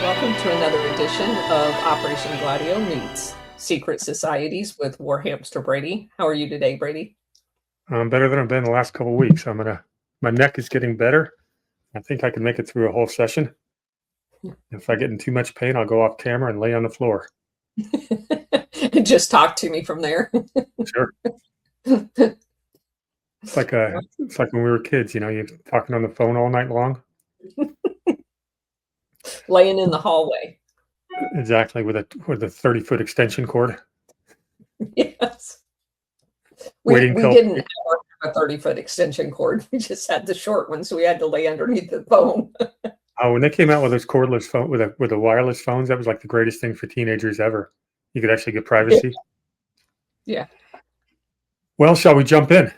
welcome to another edition of Operation Gladio meets Secret Societies with War Hamster Brady. How are you today, Brady? I'm better than I've been the last couple of weeks. My neck is getting better. I think I can make it through a whole session. If I get in too much pain, I'll go off camera and lay on the floor. Just talk to me from there. Sure. It's like when we were kids, you're talking on the phone all night long. Laying in the hallway. Exactly, with a 30-foot extension cord. Yes. We didn't have a 30-foot extension cord. We just had the short one, so we had to lay underneath the phone. Oh, when they came out with those cordless phone with the wireless phones, that was like the greatest thing for teenagers ever. You could actually get privacy. Yeah. Well, shall we jump in?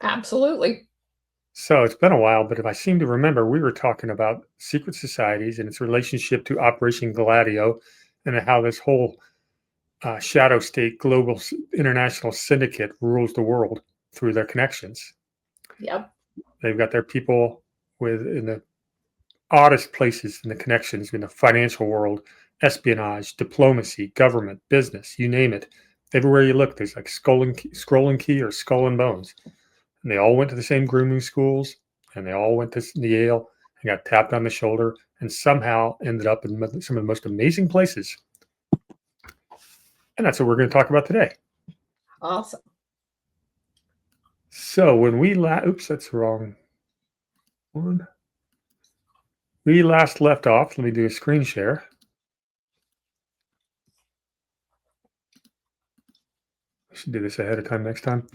Absolutely. So it's been a while, but if I seem to remember, we were talking about secret societies and its relationship to Operation Gladio and how this whole Shadow State International Syndicate rules the world through their connections. Yep. They've got their people in the oddest places in the connections in the financial world, espionage, diplomacy, government, business, you name it. Everywhere you look, there's like scrolling key or skull and bones. And they all went to the same grooming schools, and they all went to Yale and got tapped on the shoulder and somehow ended up in some of the most amazing places. And that's what we're going to talk about today. Awesome. So when oops, that's the wrong one. We last left off, let me do a screen share. I should do this ahead of time next time.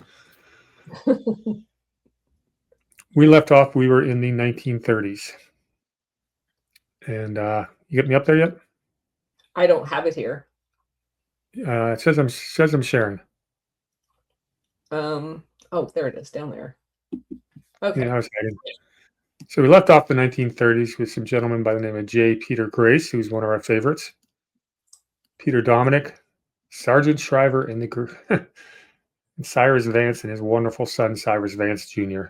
We left off, we were in the 1930s. And you get me up there yet? I don't have it here. It says I'm sharing. Oh, there it is, down there. Okay. Yeah, I was hiding. So we left off the 1930s with some gentlemen by the name of J. Peter Grace, who's one of our favorites. Peter Dominic, Sergeant Shriver, and and Cyrus Vance and his wonderful son, Cyrus Vance Jr.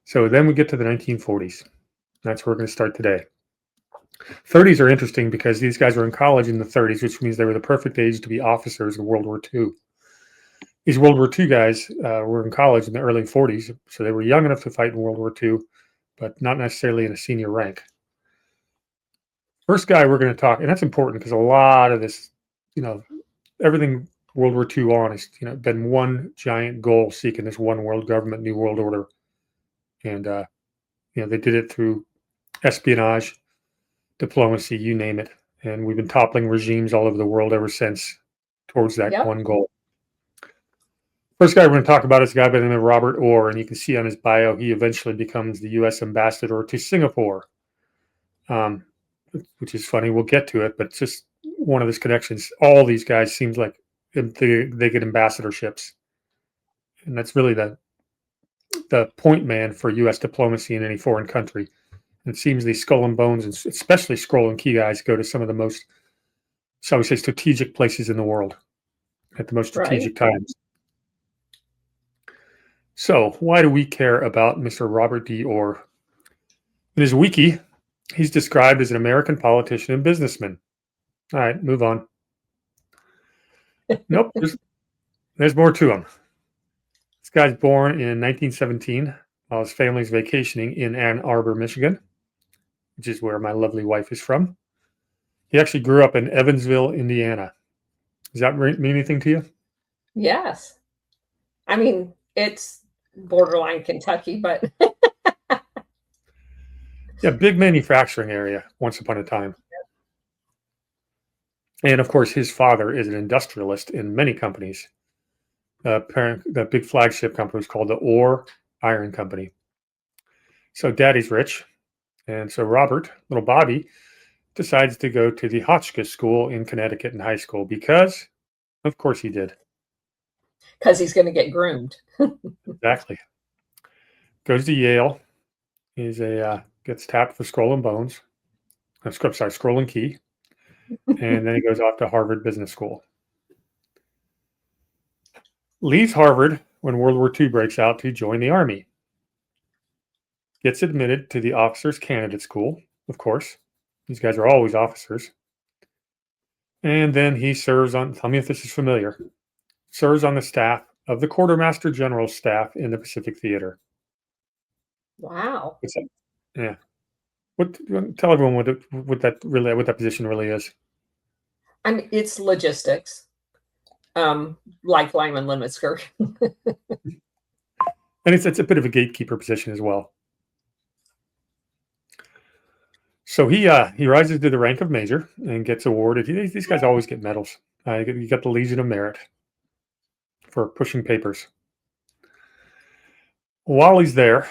So then we get to the 1940s. That's where we're going to start today. 30s are interesting because these guys were in college in the 30s, which means they were the perfect age to be officers in World War II. These World War II guys were in college in the early 40s, so they were young enough to fight in World War II, but not necessarily in a senior rank. First guy we're going to talk, and that's important because a lot of this, everything World War II on has, been one giant goal seeking this one world government, new world order. And, they did it through espionage, diplomacy, you name it. And we've been toppling regimes all over the world ever since towards that one goal. First guy we're going to talk about is a guy by the name of Robert Orr, and you can see on his bio, he eventually becomes the U.S. ambassador to Singapore, which is funny. We'll get to it, but it's just one of his connections. All these guys seems like they get ambassadorships, and that's really the point man for U.S. diplomacy in any foreign country. And it seems these skull and bones, and especially scroll and key guys, go to some of the most, shall we say, strategic places in the world at the most strategic times. So why do we care about Mr. Robert D. Orr? In his wiki, he's described as an American politician and businessman. All right, move on. Nope, there's more to him. This guy's born in 1917 while his family's vacationing in Ann Arbor, Michigan, which is where my lovely wife is from. He actually grew up in Evansville, Indiana. Does that mean anything to you? Yes. I mean, it's borderline Kentucky, but yeah, big manufacturing area once upon a time. And of course, his father is an industrialist in many companies. The big flagship company was called the Orr Iron Company. So daddy's rich. And so Robert, little Bobby, decides to go to the Hotchkiss School in Connecticut in high school because, of course, he did. Because he's going to get groomed. Exactly. Goes to Yale. Gets tapped for Scroll and Bones. Scroll and Key. And then he goes off to Harvard Business School. Leaves Harvard when World War II breaks out to join the Army. Gets admitted to the Officers Candidate School, of course. These guys are always officers. And then he serves on, tell me if this is familiar, serves on the staff of the Quartermaster General's staff in the Pacific Theater. Wow. Yeah. Tell everyone what that position really is. I mean, it's logistics, like Lyman Lemmesker. And it's a bit of a gatekeeper position as well. So he rises to the rank of major and gets awarded. These guys always get medals. You got the Legion of Merit for pushing papers. While he's there,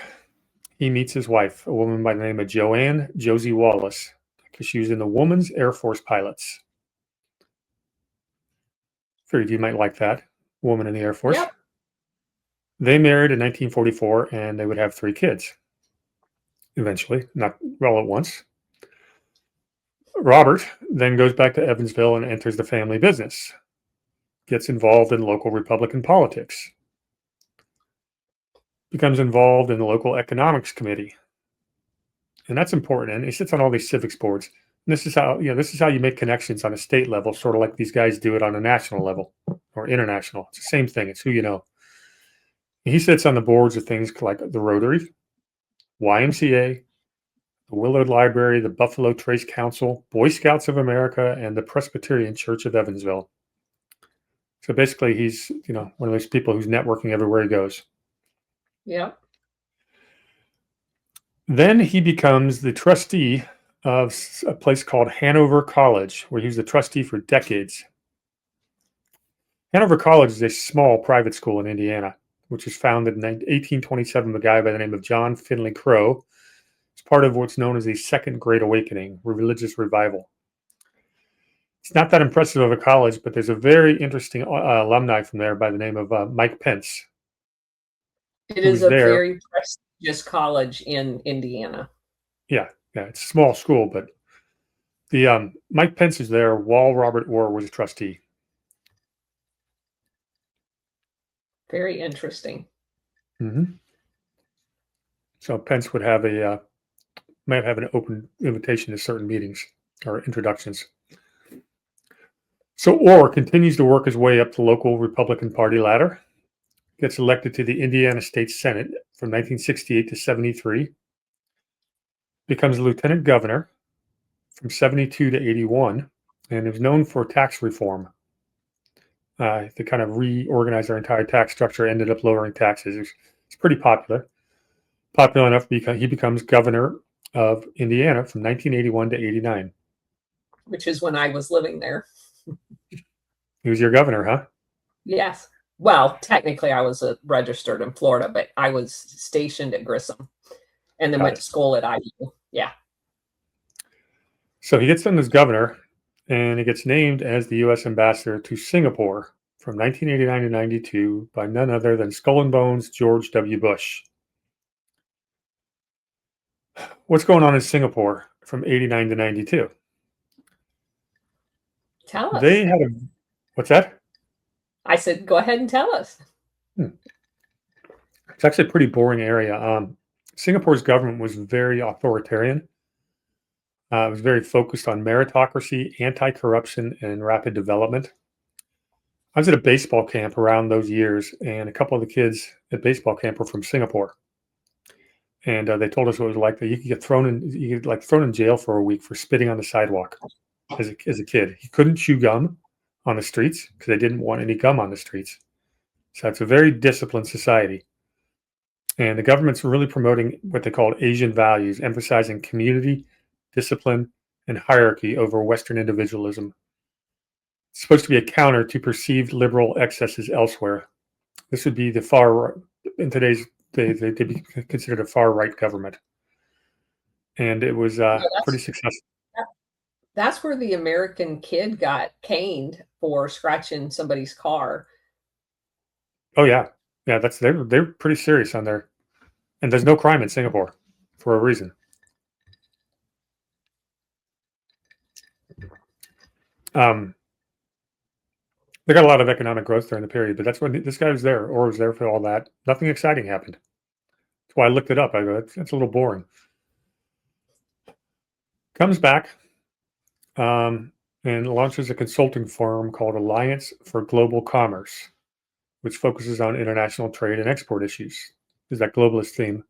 he meets his wife, a woman by the name of Joanne Josie Wallace, because she was in the Women's Air Force Pilots. Figured you might like that, woman in the Air Force. Yep. They married in 1944, and they would have 3 kids. Eventually, not all at once. Robert then goes back to Evansville and enters the family business. Gets involved in local Republican politics. Becomes involved in the local economics committee. And that's important. And he sits on all these civics boards. And this is how you make connections on a state level, sort of like these guys do it on a national level or international. It's the same thing. It's who you know. And he sits on the boards of things like the Rotary, YMCA, the Willard Library, the Buffalo Trace Council, Boy Scouts of America, and the Presbyterian Church of Evansville. So basically, he's one of those people who's networking everywhere he goes. Yeah. Then he becomes the trustee of a place called Hanover College, where he was the trustee for decades. Hanover College is a small private school in Indiana, which was founded in 1827 by a guy by the name of John Finley Crowe. It's part of what's known as the Second Great Awakening, religious revival. It's not that impressive of a college, but there's a very interesting alumni from there by the name of Mike Pence. It is a very prestigious college in Indiana. Yeah, it's a small school, but the Mike Pence is there while Robert Orr was a trustee. Very interesting. Mm-hmm. So Pence would have might have an open invitation to certain meetings or introductions. So Orr continues to work his way up the local Republican Party ladder, gets elected to the Indiana State Senate from 1968 to 73, becomes lieutenant governor from 72 to 81, and is known for tax reform. They kind of reorganized their entire tax structure, ended up lowering taxes. It's pretty popular enough because he becomes governor of Indiana from 1981 to 89. Which is when I was living there. He was your governor, huh? Yes. Well, technically I was registered in Florida, but I was stationed at Grissom and then went to school at IU. Yeah. So he gets done as governor, and he gets named as the U.S. ambassador to Singapore from 1989 to 92 by none other than Skull and Bones George W. Bush. What's going on in Singapore from 89 to 92? Tell us. They had what's that? I said, go ahead and tell us. It's actually a pretty boring area. Singapore's government was very authoritarian. It was very focused on meritocracy, anti-corruption, and rapid development. I was at a baseball camp around those years, and a couple of the kids at baseball camp were from Singapore. And they told us what it was like that you could get thrown in jail for a week for spitting on the sidewalk as a kid. You couldn't chew gum on the streets because they didn't want any gum on the streets. So it's a very disciplined society. And the government's really promoting what they called Asian values, emphasizing community, discipline, and hierarchy over Western individualism. It's supposed to be a counter to perceived liberal excesses elsewhere. This would be the far, in today's day, they'd be considered a far-right government. And it was pretty successful. That's where the American kid got caned for scratching somebody's car. Oh, yeah. Yeah, they're pretty serious on there. And there's no crime in Singapore for a reason. They got a lot of economic growth during the period, but that's when this guy was there, or was there for all that. Nothing exciting happened. That's why I looked it up. I go, that's a little boring. Comes back and launches a consulting firm called Alliance for Global Commerce, which focuses on international trade and export issues. Is that globalist theme?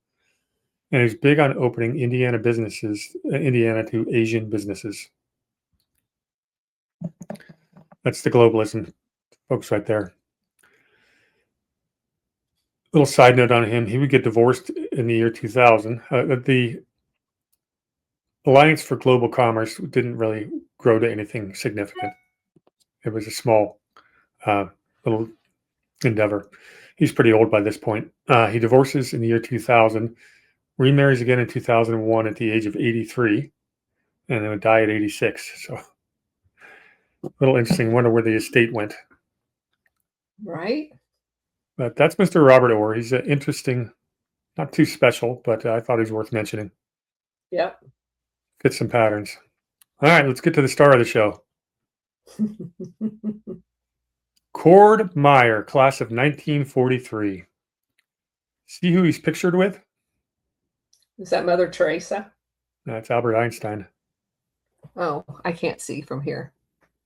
And he's big on opening Indiana to Asian businesses. That's the globalism, folks, right there. Little side note on him: he would get divorced in the year 2000. The Alliance for Global Commerce didn't really grow to anything significant. It was a small little endeavor. He's pretty old by this point. He divorces in the year 2000, remarries again in 2001 at the age of 83, and then would die at 86. So a little interesting. Wonder where the estate went. Right. But that's Mr. Robert Orr. He's interesting, not too special, but I thought he was worth mentioning. Yep. Get some patterns. All right, let's get to the star of the show. Cord Meyer, class of 1943. See who he's pictured with? Is that Mother Teresa? That's Albert Einstein. Oh, I can't see from here.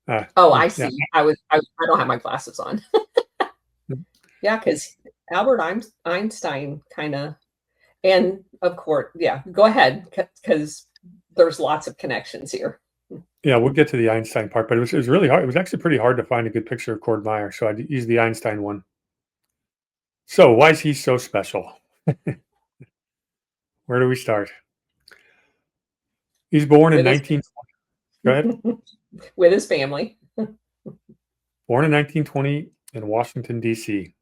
I see. Yeah. I don't have my glasses on. Yeah, because Albert Einstein kind of, and of course, yeah, go ahead, because there's lots of connections here. Yeah, we'll get to the Einstein part, but it was really hard. It was actually pretty hard to find a good picture of Cord Meyer, so I'd use the Einstein one. So why is he so special? Where do we start? He's born in 1920. Go ahead. With his family. Born in 1920 in Washington, D.C.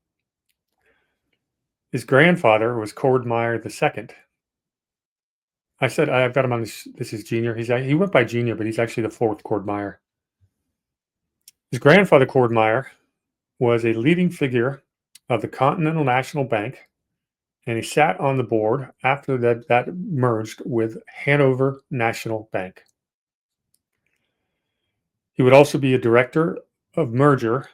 His grandfather was Cord Meyer II. I said I've got him on this is Junior. He went by Junior, but he's actually the fourth Cord Meyer. His grandfather, Cord Meyer, was a leading figure of the Continental National Bank, and he sat on the board after that merged with Hanover National Bank. He would also be a director of merger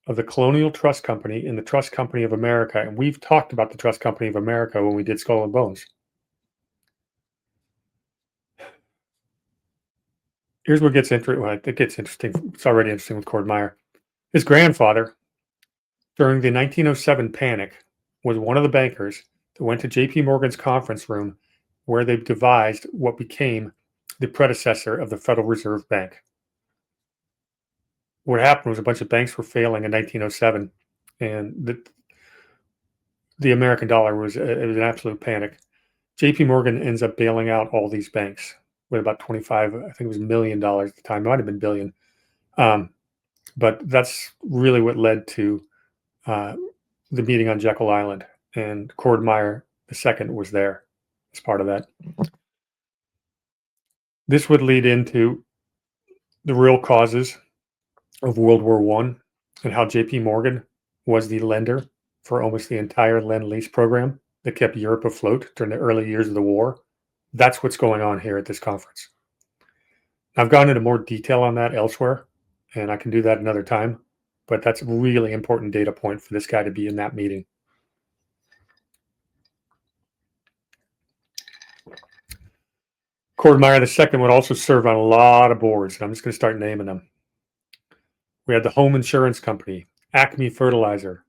of the Colonial Trust Company and the Trust Company of America. And we've talked about the Trust Company of America when we did Skull and Bones. Here's what gets interesting. Well, it gets interesting. It's already interesting with Cord Meyer. His grandfather, during the 1907 panic, was one of the bankers that went to J.P. Morgan's conference room where they devised what became the predecessor of the Federal Reserve Bank. What happened was a bunch of banks were failing in 1907, and the American dollar was an absolute panic. J.P. Morgan ends up bailing out all these banks with about 25, I think it was $1 million at the time. It might have been billion. But that's really what led to the meeting on Jekyll Island, and Cord Meyer II was there as part of that. This would lead into the real causes of World War I and how J.P. Morgan was the lender for almost the entire Lend-Lease program that kept Europe afloat during the early years of the war. That's what's going on here at this conference. I've gone into more detail on that elsewhere, and I can do that another time, but that's a really important data point for this guy to be in that meeting. Cord Meyer II would also serve on a lot of boards, and I'm just going to start naming them. We had the Home Insurance Company, Acme Fertilizer,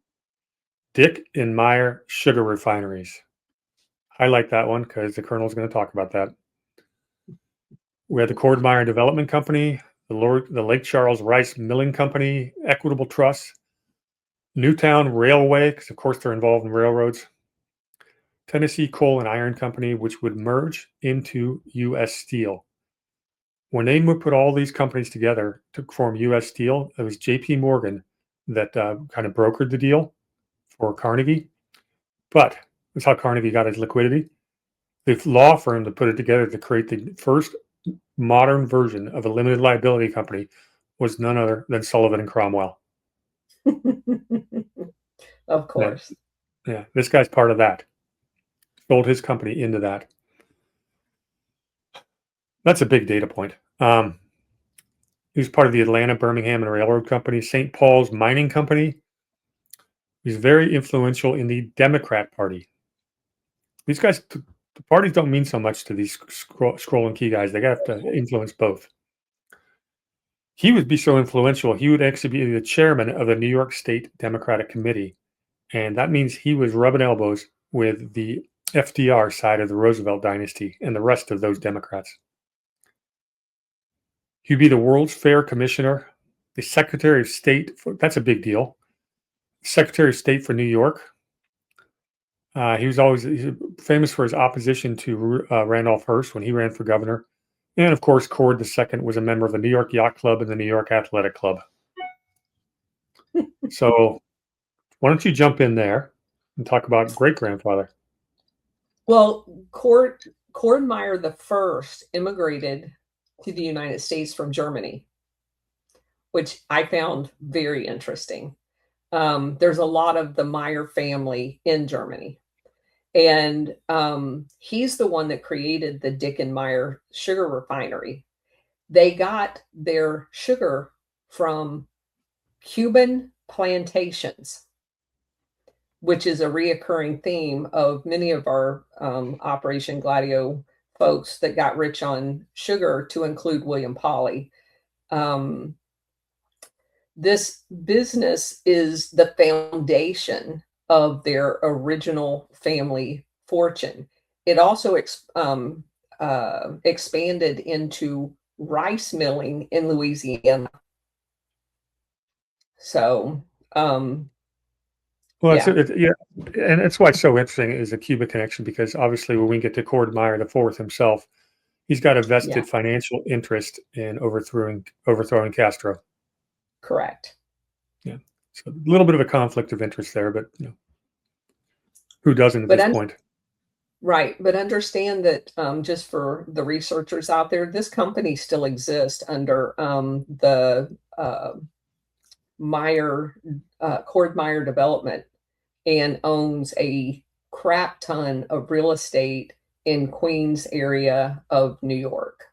Dick and Meyer Sugar Refineries. I like that one because the Colonel's going to talk about that. We had the Cord Meyer Development Company, the Lake Charles Rice Milling Company, Equitable Trust, Newtown Railway, because of course they're involved in railroads, Tennessee Coal and Iron Company, which would merge into U.S. Steel. When they would put all these companies together to form U.S. Steel, it was J.P. Morgan that kind of brokered the deal for Carnegie. But that's how Carnegie got his liquidity. The law firm that put it together to create the first modern version of a limited liability company was none other than Sullivan and Cromwell. Of course. Yeah, this guy's part of that. Sold his company into that. That's a big data point. He was part of the Atlanta, Birmingham, and Railroad Company, St. Paul's Mining Company. He's very influential in the Democrat Party. These guys, the parties don't mean so much to these scroll and key guys. They have to influence both. He would be so influential, he would actually be the chairman of the New York State Democratic Committee. And that means he was rubbing elbows with the FDR side of the Roosevelt dynasty and the rest of those Democrats. He'd be the World's Fair Commissioner, the Secretary of State. That's a big deal. Secretary of State for New York. He's famous for his opposition to Randolph Hearst when he ran for governor. And of course, Cord II was a member of the New York Yacht Club and the New York Athletic Club. So why don't you jump in there and talk about great-grandfather? Well, Cord Meyer I immigrated to the United States from Germany, which I found very interesting. There's a lot of the Meyer family in Germany. And he's the one that created the Dick & Meyer sugar refinery. They got their sugar from Cuban plantations, which is a reoccurring theme of many of our Operation Gladio folks that got rich on sugar, to include William Polly. This business is the foundation of their original family fortune. It also expanded into rice milling in Louisiana. So, Well, yeah. and that's why it's so interesting is the Cuba connection, because obviously when we get to Cord Meyer IV himself, he's got a vested financial interest in overthrowing Castro. Correct. Yeah, so a little bit of a conflict of interest there, but who doesn't at this point? Right, but understand that just for the researchers out there, this company still exists under the Cord Meyer Development, and owns a crap ton of real estate in Queens area of New York.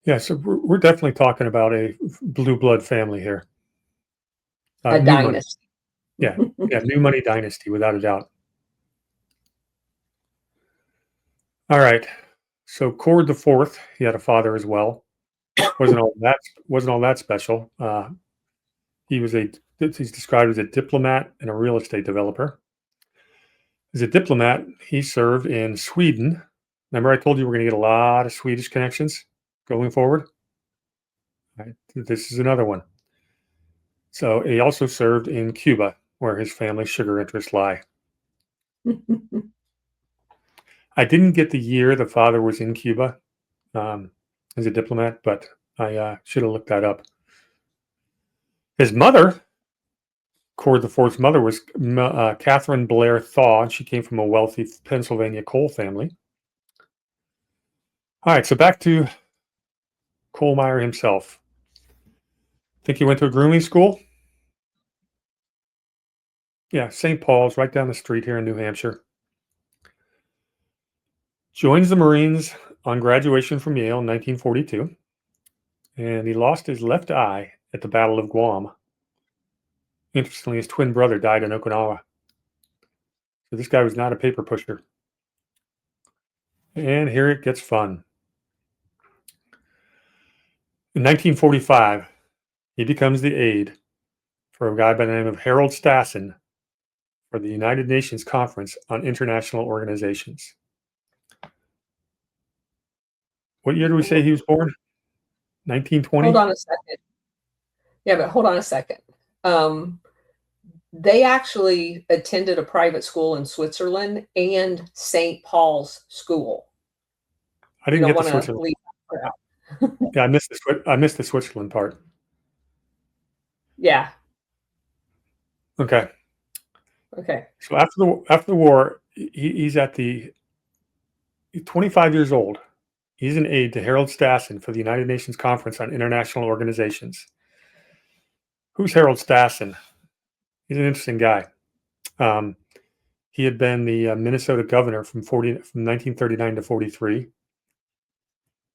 Yeah, so we're definitely talking about a blue blood family here. A new dynasty. Money. Yeah, new money dynasty, without a doubt. All right, so Cord IV, he had a father as well. Wasn't all that special. He's described as a diplomat and a real estate developer. As a diplomat, he served in Sweden. Remember, I told you we're going to get a lot of Swedish connections going forward. Right. This is another one. So he also served in Cuba, where his family's sugar interests lie. I didn't get the year the father was in Cuba as a diplomat, but I should have looked that up. His mother, Cord IV's mother, was Catherine Blair Thaw, and she came from a wealthy Pennsylvania coal family. All right, so back to Cole Meyer himself. Think he went to a grooming school? Yeah, St. Paul's, right down the street here in New Hampshire. Joins the Marines on graduation from Yale in 1942, and he lost his left eye at the Battle of Guam. Interestingly, his twin brother died in Okinawa. So this guy was not a paper pusher. And here it gets fun. In 1945, he becomes the aide for a guy by the name of Harold Stassen for the United Nations Conference on International Organizations. What year do we say he was born? 1920? Hold on a second. Yeah, but hold on a second. They actually attended a private school in Switzerland and St. Paul's School. I didn't get the Switzerland. Yeah, I missed the Switzerland part. Yeah. Okay. So after the war, he's 25 years old. He's an aide to Harold Stassen for the United Nations Conference on International Organizations. Who's Harold Stassen? He's an interesting guy. He had been the Minnesota governor from 1939 to 43.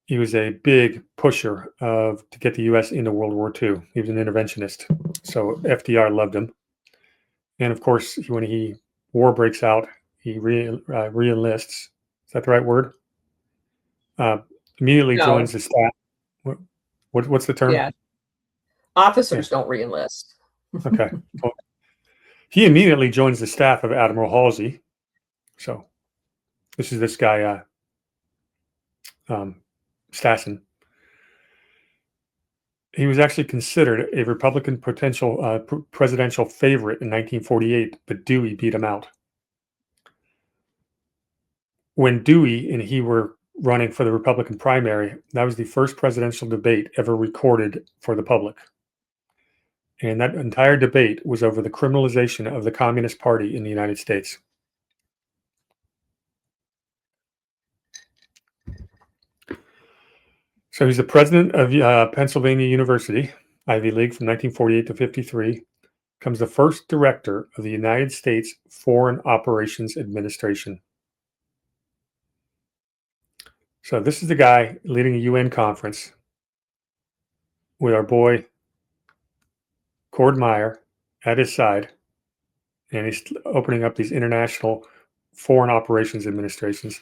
He was a big pusher to get the U.S. into World War II. He was an interventionist, so FDR loved him. And of course, when war breaks out, he re-enlists. Is that the right word? Immediately joins the staff. What's the term? Yeah. Officers don't re-enlist. Okay. Well, he immediately joins the staff of Admiral Halsey. So this is this guy, Stassen. He was actually considered a Republican potential presidential favorite in 1948, but Dewey beat him out. When Dewey and he were running for the Republican primary, that was the first presidential debate ever recorded for the public. And that entire debate was over the criminalization of the Communist Party in the United States. So he's the president of Pennsylvania University, Ivy League, from 1948 to 53. Becomes the first director of the United States Foreign Operations Administration. So this is the guy leading a UN conference with our boy Cord Meyer at his side, and he's opening up these international foreign operations administrations.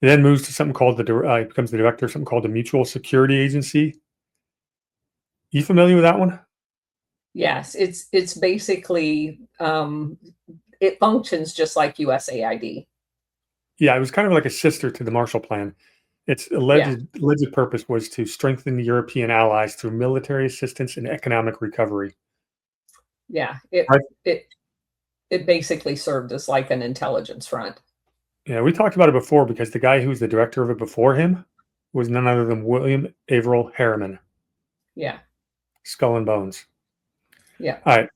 He then moves to something called he becomes the director of something called the Mutual Security Agency. You familiar with that one? Yes, it's basically it functions just like USAID. Yeah, it was kind of like a sister to the Marshall Plan. Its alleged purpose was to strengthen the European allies through military assistance and economic recovery. Yeah, it basically served as like an intelligence front. Yeah, we talked about it before because the guy who was the director of it before him was none other than William Averill Harriman. Yeah. Skull and Bones. Yeah. All right.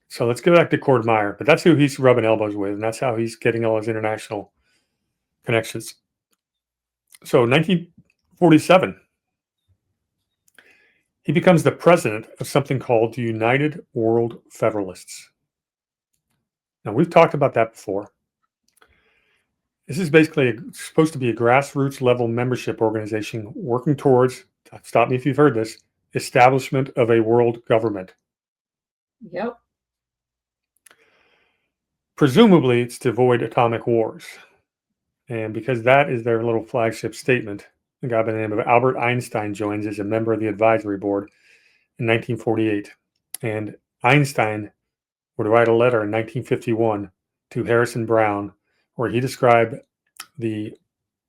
So let's go back to Cord Meyer, but that's who he's rubbing elbows with, and that's how he's getting all his international connections. So 1947, he becomes the president of something called the United World Federalists. Now, we've talked about that before. This is basically supposed to be a grassroots level membership organization working towards, stop me if you've heard this, establishment of a world government. Yep. Presumably, it's to avoid atomic wars. And because that is their little flagship statement, a guy by the name of Albert Einstein joins as a member of the advisory board in 1948. And Einstein would write a letter in 1951 to Harrison Brown, where he described the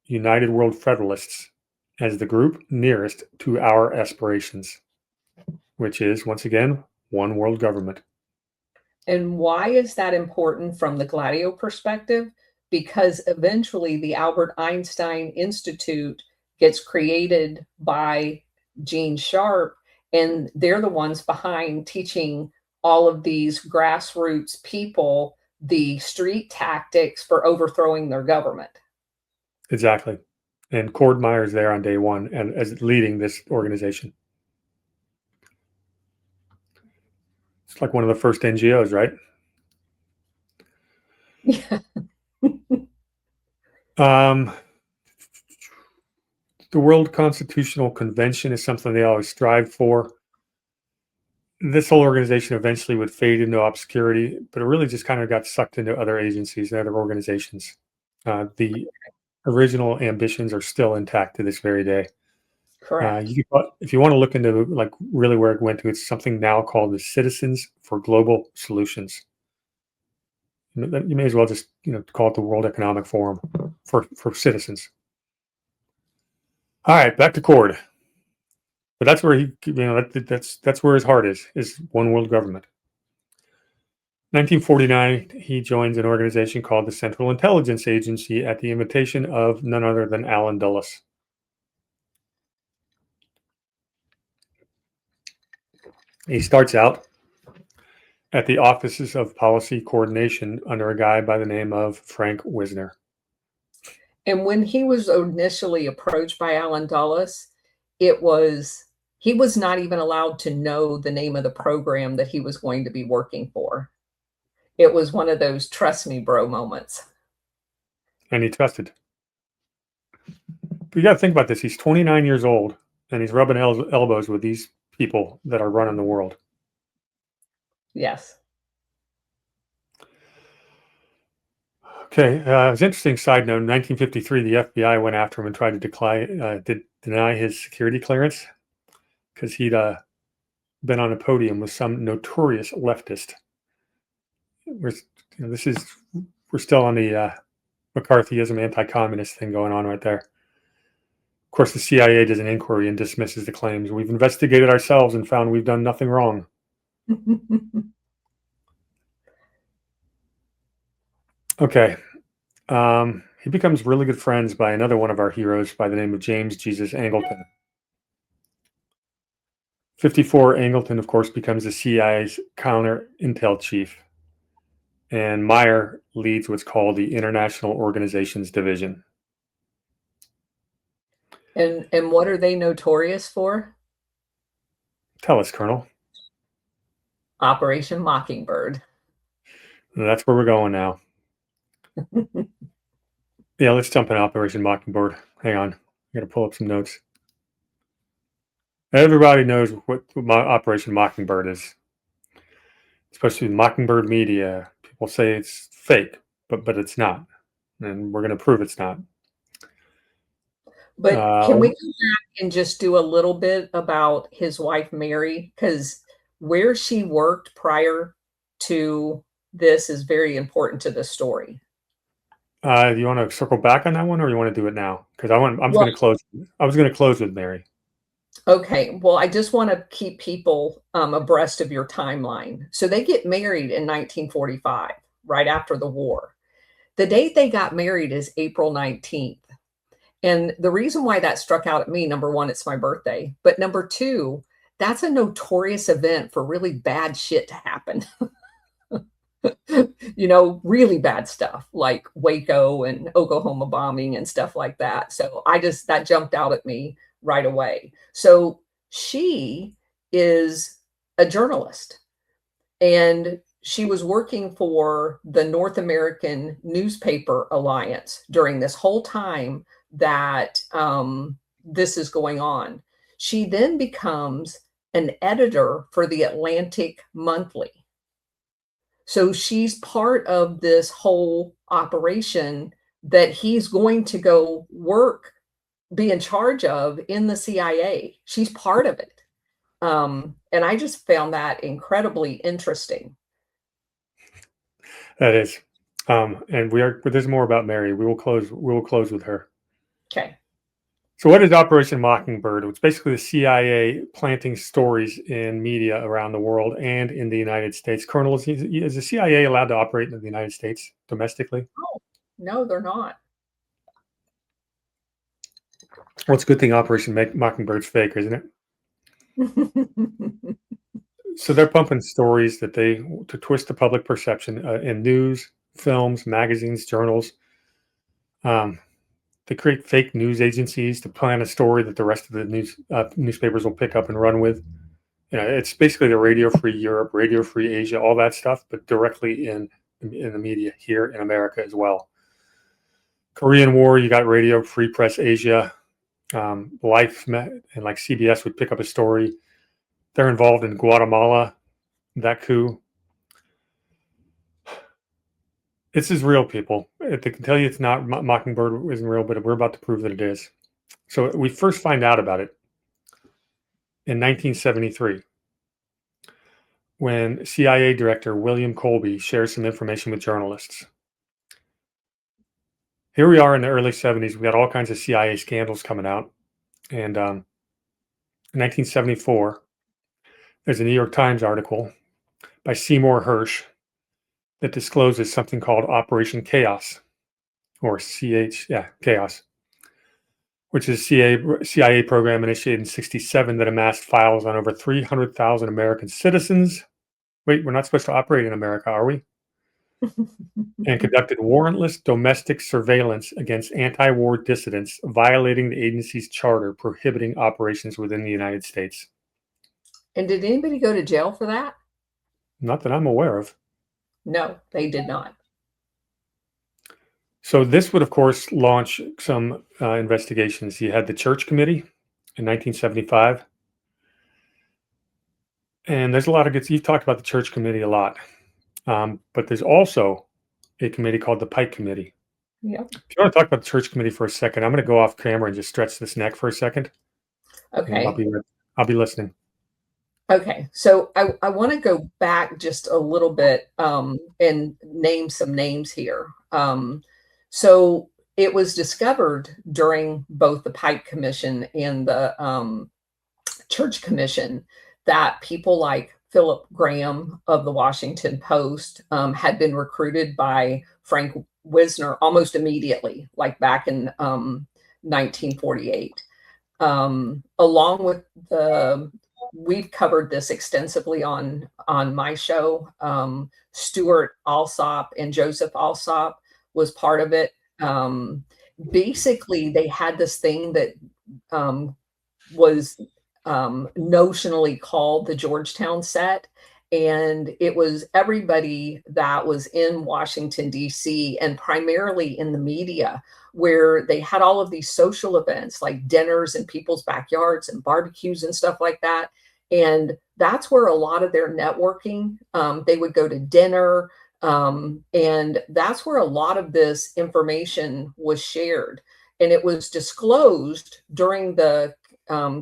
United World Federalists as the group nearest to our aspirations, which is, once again, one world government. And why is that important from the Gladio perspective? Because eventually the Albert Einstein Institute gets created by Gene Sharp, and they're the ones behind teaching all of these grassroots people the street tactics for overthrowing their government. Exactly. And Cord Meyer's there on day one and as leading this organization. It's like one of the first NGOs, right? Yeah. The World Constitutional Convention is something they always strive for. This whole organization eventually would fade into obscurity, but it really just kind of got sucked into other agencies and other organizations. The original ambitions are still intact to this very day. Correct. If you want to look into like really where it went to, it's something now called the Citizens for Global Solutions. You may as well just call it the World Economic Forum for citizens. All right, back to Cord. But that's where that's where his heart is one world government. 1949, he joins an organization called the Central Intelligence Agency at the invitation of none other than Allen Dulles. He starts out at the Offices of Policy Coordination under a guy by the name of Frank Wisner. And when he was initially approached by Allen Dulles, he was not even allowed to know the name of the program that he was going to be working for. It was one of those trust me, bro moments. And he trusted. But you got to think about this. He's 29 years old and he's rubbing elbows with these people that are running the world. Yes. Okay. It's an interesting side note. In 1953, the FBI went after him and tried to deny his security clearance. because he'd been on a podium with some notorious leftist. We're still on the McCarthyism, anti-communist thing going on right there. Of course, the CIA does an inquiry and dismisses the claims. We've investigated ourselves and found we've done nothing wrong. Okay. He becomes really good friends by another one of our heroes by the name of James Jesus Angleton. 54, Angleton, of course, becomes the CIA's counter intel chief. And Meyer leads what's called the International Organizations Division. And what are they notorious for? Tell us, Colonel. Operation Mockingbird. That's where we're going now. Yeah, let's jump in Operation Mockingbird. Hang on. I got to pull up some notes. Everybody knows what Operation Mockingbird is. Especially Mockingbird media. People say it's fake, but it's not. And we're going to prove it's not. But can we go back and just do a little bit about his wife, Mary? Because where she worked prior to this is very important to the story. Do you want to circle back on that one, or you want to do it now? Because going to close. I was going to close with Mary. Okay. Well, I just want to keep people abreast of your timeline. So they get married in 1945, right after the war. The date they got married is April 19th. And the reason why that struck out at me, number one, it's my birthday. But number two, that's a notorious event for really bad shit to happen. Really bad stuff like Waco and Oklahoma bombing and stuff like that. So that jumped out at me right away. So she is a journalist, and she was working for the North American Newspaper Alliance during this whole time that this is going on. She then becomes an editor for the Atlantic Monthly. So she's part of this whole operation that he's going to go be in charge of in the CIA. She's part of it. And I just found that incredibly interesting. That is. And but there's more about Mary. We will close with her. Okay. So what is Operation Mockingbird? It's basically the CIA planting stories in media around the world and in the United States. Colonel, is the CIA allowed to operate in the United States domestically? No, they're not. Well, it's a good thing Operation Mockingbird's fake, isn't it? So they're pumping stories to twist the public perception in news, films, magazines, journals. They create fake news agencies to plan a story that the rest of the newspapers will pick up and run with. It's basically the Radio Free Europe, Radio Free Asia, all that stuff, but directly in the media here in America as well. Korean War, you got Radio Free Press Asia. Life and like CBS would pick up a story. They're involved in Guatemala, that coup. This is real, people. They can tell you it's not. Mockingbird isn't real, but we're about to prove that it is. So we first find out about it in 1973 when CIA Director William Colby shares some information with journalists. Here we are in the early 70s. We got all kinds of CIA scandals coming out. And in 1974, there's a New York Times article by Seymour Hersh that discloses something called Operation Chaos, or Chaos, which is a CIA program initiated in 1967 that amassed files on over 300,000 American citizens. Wait, we're not supposed to operate in America, are we? And conducted warrantless domestic surveillance against anti-war dissidents, violating the agency's charter prohibiting operations within the United States. And did anybody go to jail for that? Not that I'm aware of. No, they did not. So this would, of course, launch some investigations. You had the Church Committee in 1975. And there's a lot of good. You've talked about the Church Committee a lot. But there's also a committee called the Pike Committee. Yeah. If you want to talk about the Church Committee for a second, I'm going to go off camera and just stretch this neck for a second. Okay. I'll be listening. Okay, so I want to go back just a little bit and name some names here. So it was discovered during both the Pike Commission and the Church Commission that people like Philip Graham of the Washington Post had been recruited by Frank Wisner almost immediately, like back in 1948. Along with we've covered this extensively on my show. Stuart Alsop and Joseph Alsop was part of it. Basically, they had this thing that was notionally called the Georgetown set. And it was everybody that was in Washington, D.C., and primarily in the media, where they had all of these social events like dinners in people's backyards and barbecues and stuff like that. And that's where a lot of their networking, they would go to dinner. And that's where a lot of this information was shared. And it was disclosed during the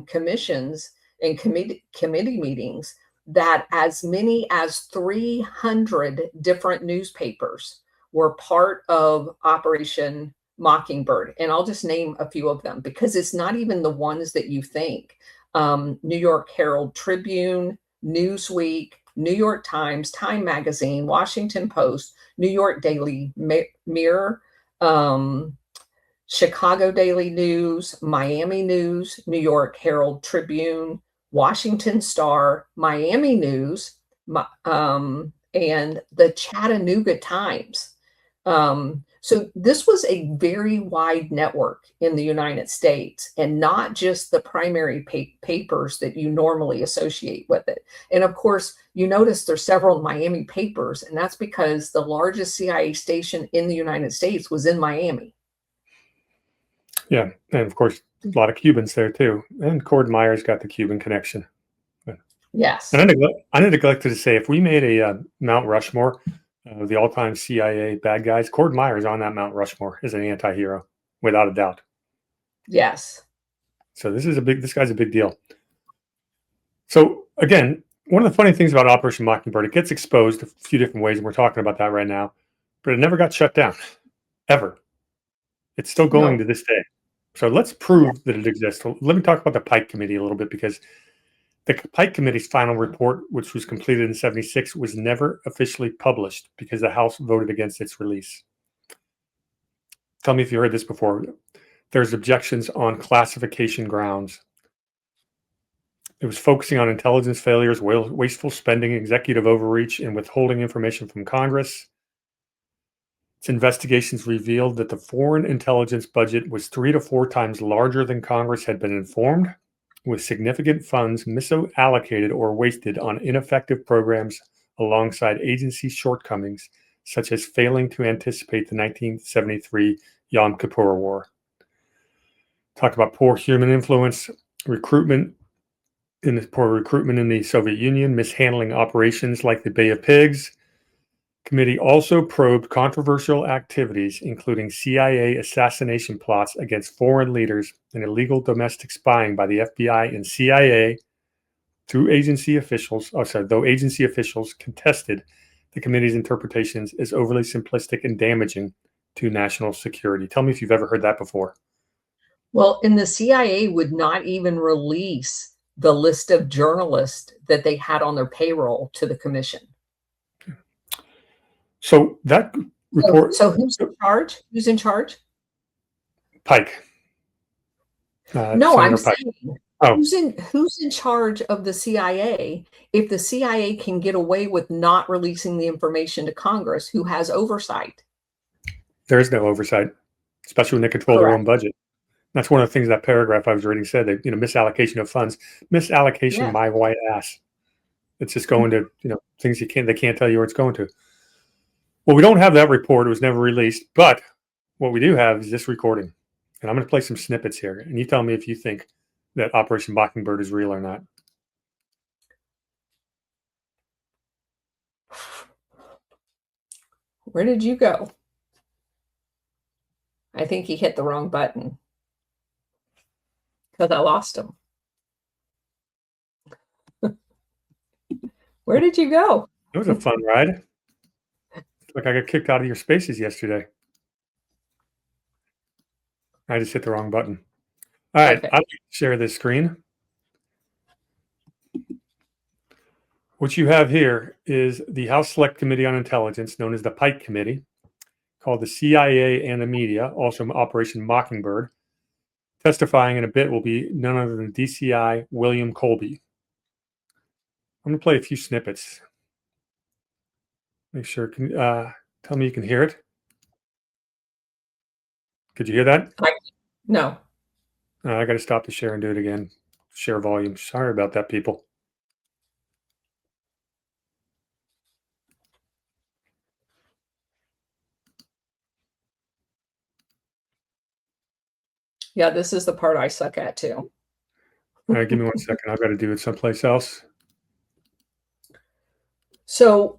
commissions and committee meetings that as many as 300 different newspapers were part of Operation Mockingbird. And I'll just name a few of them because it's not even the ones that you think. New York Herald Tribune, Newsweek, New York Times, Time Magazine, Washington Post, New York Daily Mirror, Chicago Daily News, Miami News, New York Herald Tribune, Washington Star, Miami News, and the Chattanooga Times. So this was a very wide network in the United States and not just the primary papers that you normally associate with it. And of course, you notice there's several Miami papers, and that's because the largest CIA station in the United States was in Miami. Yeah, and of course, a lot of Cubans there too. And Cord Meyer's got the Cuban connection. Yes. And I neglected to say, if we made a Mount Rushmore of the all-time CIA bad guys, Cord Meyer is on that Mount Rushmore as an anti-hero, without a doubt. Yes. So this guy's a big deal. So again, one of the funny things about Operation Mockingbird, it gets exposed a few different ways, and we're talking about that right now, but it never got shut down, ever. It's still going to this day. So let's prove that it exists. Let me talk about the Pike Committee a little bit, because the Pike Committee's final report, which was completed in '76, was never officially published because the House voted against its release. Tell me if you heard this before. There's objections on classification grounds. It was focusing on intelligence failures, wasteful spending, executive overreach, and withholding information from Congress. Its investigations revealed that the foreign intelligence budget was 3 to 4 times larger than Congress had been informed, with significant funds misallocated or wasted on ineffective programs alongside agency shortcomings, such as failing to anticipate the 1973 Yom Kippur War. Talk about poor human influence, recruitment in the Soviet Union, mishandling operations like the Bay of Pigs. Committee also probed controversial activities, including CIA assassination plots against foreign leaders and illegal domestic spying by the FBI and CIA, though agency officials contested the committee's interpretations as overly simplistic and damaging to national security. Tell me if you've ever heard that before. Well, and the CIA would not even release the list of journalists that they had on their payroll to the commission. So that report. So who's in charge? Who's in charge? Pike. No, Senator I'm Pike. saying who's in charge of the CIA? If the CIA can get away with not releasing the information to Congress, who has oversight? There is no oversight, especially when they control their own budget. That's one of the things that paragraph I was reading said, that, misallocation of funds, misallocation, my white ass. It's just going to, things they can't tell you where it's going to. Well, we don't have that report. It was never released. But what we do have is this recording. And I'm going to play some snippets here. And you tell me if you think that Operation Mockingbird is real or not. Where did you go? I think he hit the wrong button because I lost him. Where did you go? It was a fun ride. Like I got kicked out of your spaces yesterday. I just hit the wrong button. All right, Okay. I'll share this screen. What you have here is the House Select Committee on Intelligence, known as the Pike Committee, called the CIA and the media, also Operation Mockingbird. Testifying in a bit will be none other than DCI William Colby. I'm going to play a few snippets. Make sure, tell me you can hear it. Could you hear that? No. I got to stop the share and do it again. Share volume. Sorry about that, people. Yeah, this is the part I suck at too. All right, give me 1 second. I've got to do it someplace else. So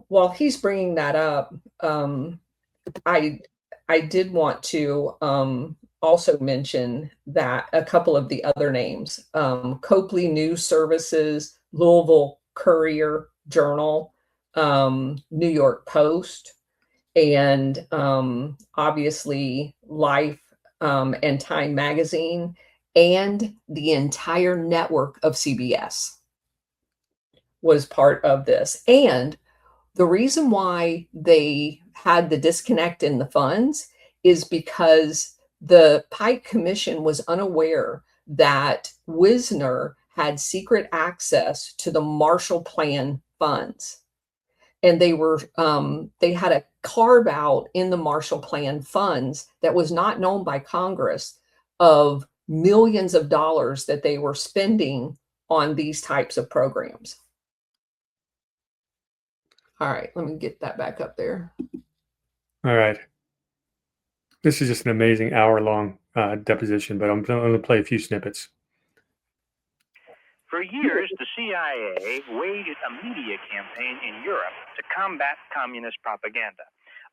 while he's bringing that up, I did want to also mention that a couple of the other names, Copley News Services, Louisville Courier Journal, New York Post, and obviously Life and Time Magazine, and the entire network of CBS was part of this. And the reason why they had the disconnect in the funds is because the Pike Commission was unaware that Wisner had secret access to the Marshall Plan funds. And they had a carve out in the Marshall Plan funds that was not known by Congress of millions of dollars that they were spending on these types of programs. All right, let me get that back up there. All right. This is just an amazing hour-long deposition, but I'm going to play a few snippets. For years, the CIA waged a media campaign in Europe to combat communist propaganda.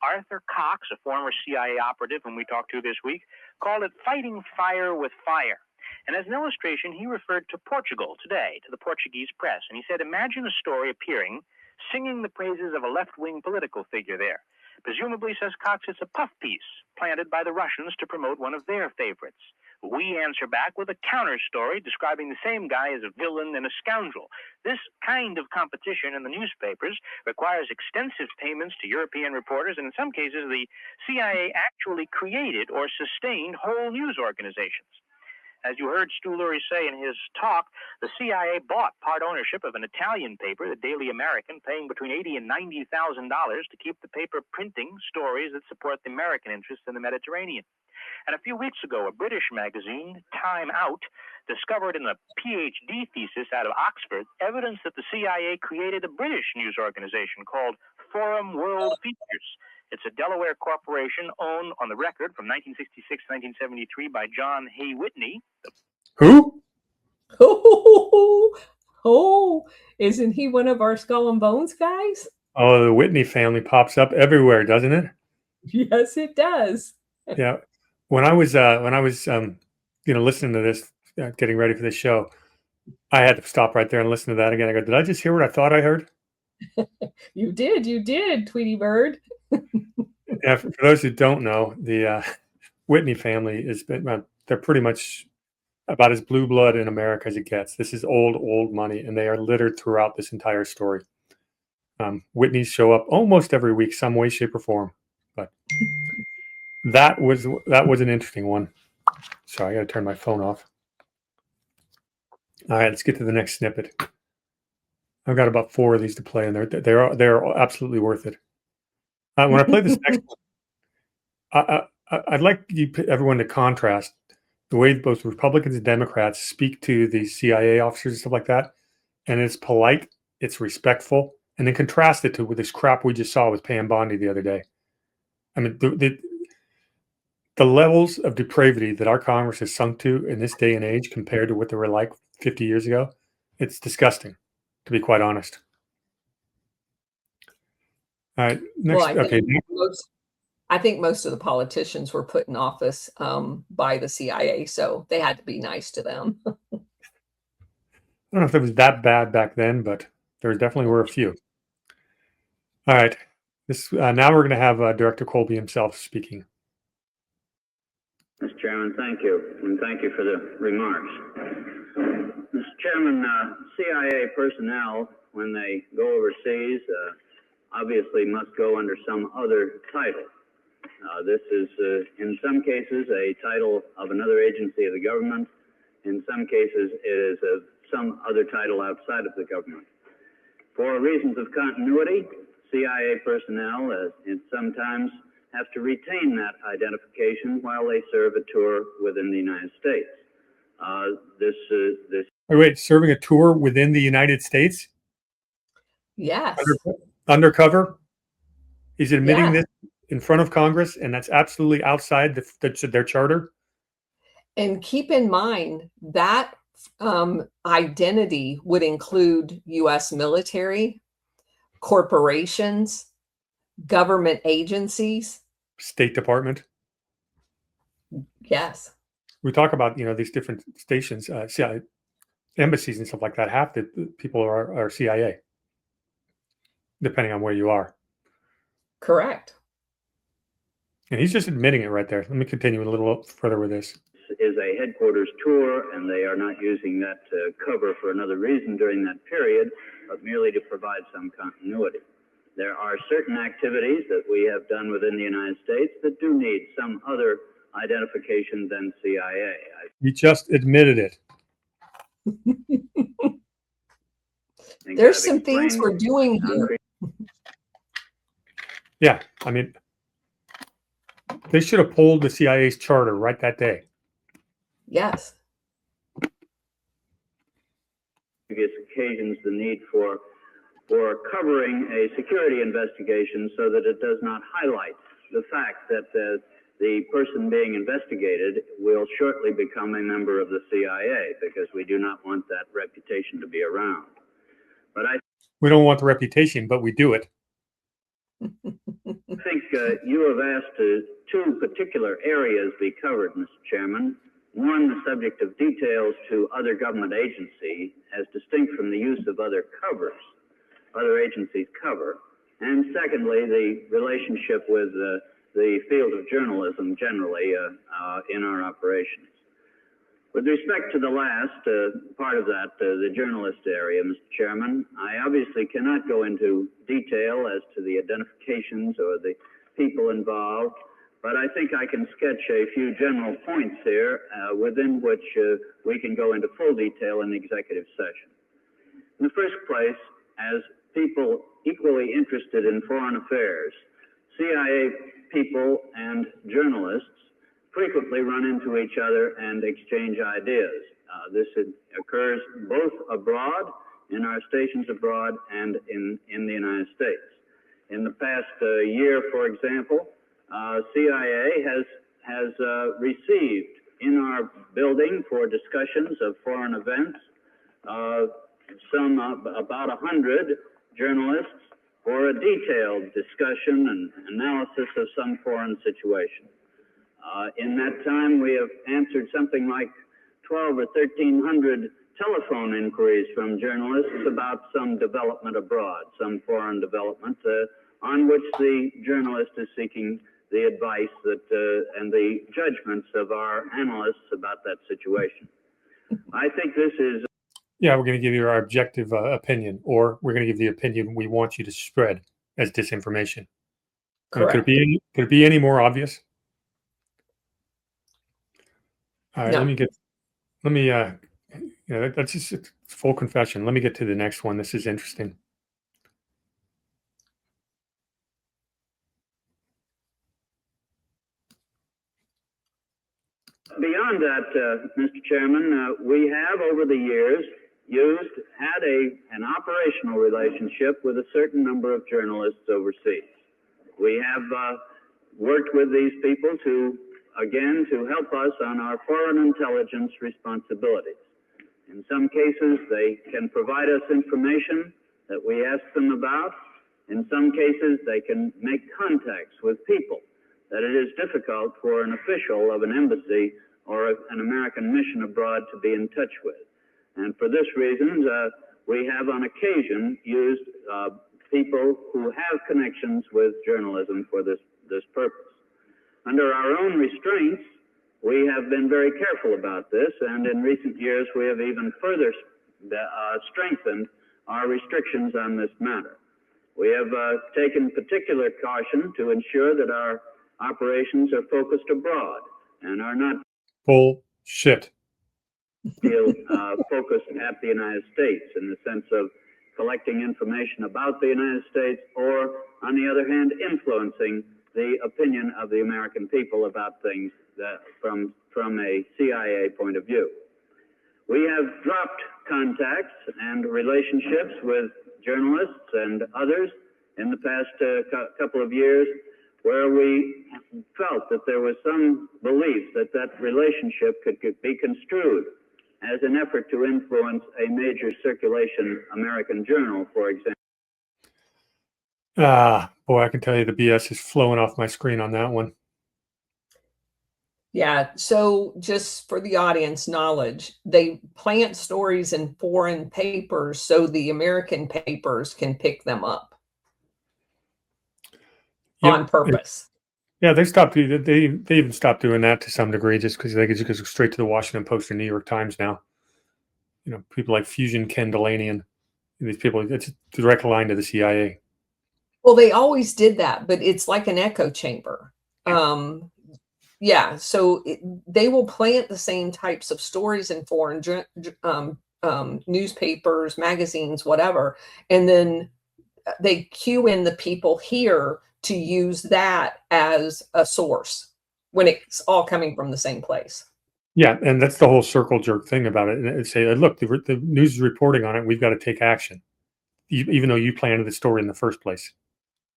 Arthur Cox, a former CIA operative whom we talked to this week, called it fighting fire with fire. And as an illustration, he referred to Portugal today, to the Portuguese press. And he said, imagine a story appearing singing the praises of a left-wing political figure there. Presumably, says Cox, it's a puff piece planted by the Russians to promote one of their favorites. We answer back with a counter story describing the same guy as a villain and a scoundrel. This kind of competition in the newspapers requires extensive payments to European reporters, and in some cases, the CIA actually created or sustained whole news organizations. As you heard Stu Lurie say in his talk, the CIA bought part ownership of an Italian paper, the Daily American, paying between $80,000 and $90,000 to keep the paper printing stories that support the American interests in the Mediterranean. And a few weeks ago, a British magazine, Time Out, discovered in a PhD thesis out of Oxford evidence that the CIA created a British news organization called Forum World Features. It's a Delaware corporation owned on the record from 1966 to 1973 by John Hay Whitney. Who? Oh, isn't he one of our Skull and Bones guys? Oh, the Whitney family pops up everywhere, doesn't it? Yes, it does. Yeah. When I was listening to this, getting ready for this show, I had to stop right there and listen to that again. I go, did I just hear what I thought I heard? You did, Tweety Bird. Yeah, for those who don't know, the Whitney family they're pretty much about as blue blood in America as it gets. This is old money, and they are littered throughout this entire story. Whitneys show up almost every week, some way, shape, or form. But that was an interesting one. Sorry, I got to turn my phone off. All right, let's get to the next snippet. I've got about 4 of these to play, and they're absolutely worth it. When I play this next one, I'd like everyone to contrast the way both Republicans and Democrats speak to the CIA officers and stuff like that, and it's polite, it's respectful, and then contrast it with this crap we just saw with Pam Bondi the other day. I mean, the levels of depravity that our Congress has sunk to in this day and age compared to what they were like 50 years ago, it's disgusting, to be quite honest. All right, next. Well, I think most of the politicians were put in office by the CIA, so they had to be nice to them. I don't know if it was that bad back then, but There definitely were a few. All right. Now we're going to have Director Colby himself speaking. Mr. Chairman, thank you, and thank you for the remarks. Mr. Chairman, CIA personnel, when they go overseas, obviously must go under some other title. This is, in some cases, a title of another agency of the government. In some cases, it is of some other title outside of the government. For reasons of continuity, CIA personnel sometimes have to retain that identification while they serve a tour within the United States. Wait, serving a tour within the United States? Yes. Undercover? He's admitting Yeah. this in front of Congress, and that's absolutely outside their charter? And keep in mind that identity would include U.S. military, corporations, government agencies. State Department? Yes. We talk about, these different stations, CIA, embassies and stuff like that. Half the people are CIA, depending on where you are. Correct. And he's just admitting it right there. Let me continue a little further with this. Is a headquarters tour, and they are not using that cover for another reason during that period, but merely to provide some continuity. There are certain activities that we have done within the United States that do need some other identification than CIA. He just admitted it. There's some things we're doing here. Yeah, I mean, they should have pulled the CIA's charter right that day. Yes. Previous occasions, the need for covering a security investigation so that it does not highlight the fact that the person being investigated will shortly become a member of the CIA, because we do not want that reputation to be around. But we don't want the reputation, but we do it. I think you have asked two particular areas be covered, Mr. Chairman. One, the subject of details to other government agency, as distinct from the use of other agencies cover. And secondly, the relationship with the field of journalism generally in our operations. With respect to the last part of that, the journalist area, Mr. Chairman, I obviously cannot go into detail as to the identifications or the people involved, but I think I can sketch a few general points here within which we can go into full detail in the executive session. In the first place, as people equally interested in foreign affairs, CIA people and journalists frequently run into each other and exchange ideas. This occurs both abroad, in our stations abroad, and in the United States. In the past year, for example, CIA has received in our building for discussions of foreign events about 100 journalists for a detailed discussion and analysis of some foreign situation. In that time, we have answered something like 12 or 1,300 telephone inquiries from journalists about some development abroad, some foreign development, on which the journalist is seeking the advice and the judgments of our analysts about that situation. I think this is... Yeah, we're going to give you our objective opinion, or we're going to give the opinion we want you to spread as disinformation. Correct. Could it be any more obvious? All right, No. That's just a full confession. Let me get to the next one. This is interesting. Beyond that, Mr. Chairman, we have over the years had an operational relationship with a certain number of journalists overseas. We have worked with these people to help us on our foreign intelligence responsibilities. In some cases, they can provide us information that we ask them about. In some cases, they can make contacts with people that it is difficult for an official of an embassy or an American mission abroad to be in touch with. And for this reason, we have on occasion used people who have connections with journalism for this purpose. Under our own restraints, we have been very careful about this, and in recent years we have even further strengthened our restrictions on this matter. We have taken particular caution to ensure that our operations are focused abroad and are not bullshit. Focused at the United States in the sense of collecting information about the United States, or, on the other hand, influencing the opinion of the American people about things that from a CIA point of view. We have dropped contacts and relationships with journalists and others in the past couple of years, where we felt that there was some belief that that relationship could be construed as an effort to influence a major circulation American journal, for example. Boy, I can tell you the BS is flowing off my screen on that one. Yeah, so just for the audience knowledge, they plant stories in foreign papers so the American papers can pick them up on purpose. Yeah, they stopped. They even stopped doing that to some degree, just because they could just go straight to the Washington Post and New York Times now. You know, people like Fusion Ken Delanian, these people. It's a direct line to the CIA. Well, they always did that, but it's like an echo chamber. Yeah, so they will plant the same types of stories in foreign newspapers, magazines, whatever, and then they cue in the people here to use that as a source when it's all coming from the same place. Yeah, and that's the whole circle jerk thing about it. And say, look, the news is reporting on it. We've got to take action, even though you planted the story in the first place.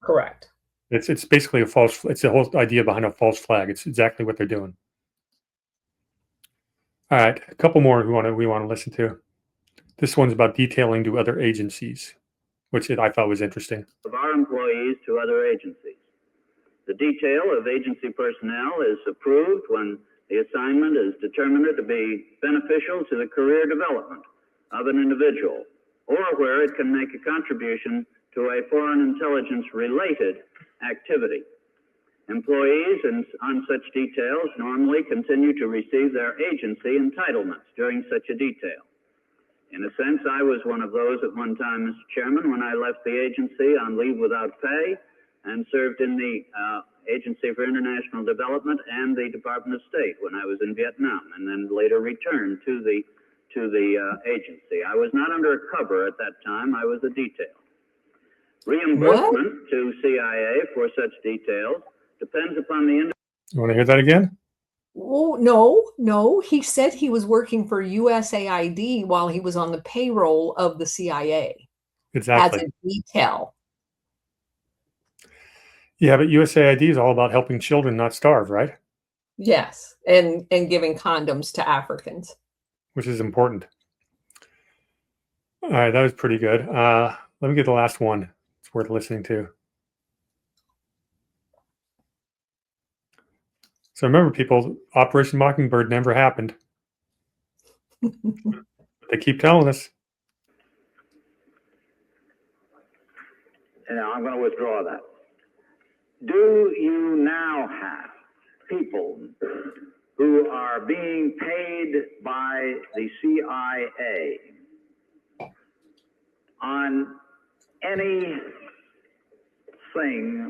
Correct. It's basically a false. It's the whole idea behind a false flag. It's exactly what they're doing. All right, a couple more we want to listen to. This one's about detailing to other agencies, which I thought was interesting. Of our employees to other agencies. The detail of agency personnel is approved when the assignment is determined to be beneficial to the career development of an individual, or where it can make a contribution to a foreign intelligence-related activity. Employees on such details normally continue to receive their agency entitlements during such a detail. In a sense, I was one of those at one time, Mr. Chairman, when I left the agency on leave without pay and served in the Agency for International Development and the Department of State when I was in Vietnam, and then later returned to the agency. I was not under a cover at that time. I was a detail. Reimbursement to CIA for such details depends upon the individual. You want to hear that again? Oh, no. He said he was working for USAID while he was on the payroll of the CIA. Exactly. As a detail. Yeah, but USAID is all about helping children not starve, right? Yes, and giving condoms to Africans. Which is important. All right, that was pretty good. Let me get the last one. It's worth listening to. So remember, people, Operation Mockingbird never happened. They keep telling us. And I'm going to withdraw that. Do you now have people who are being paid by the CIA on anything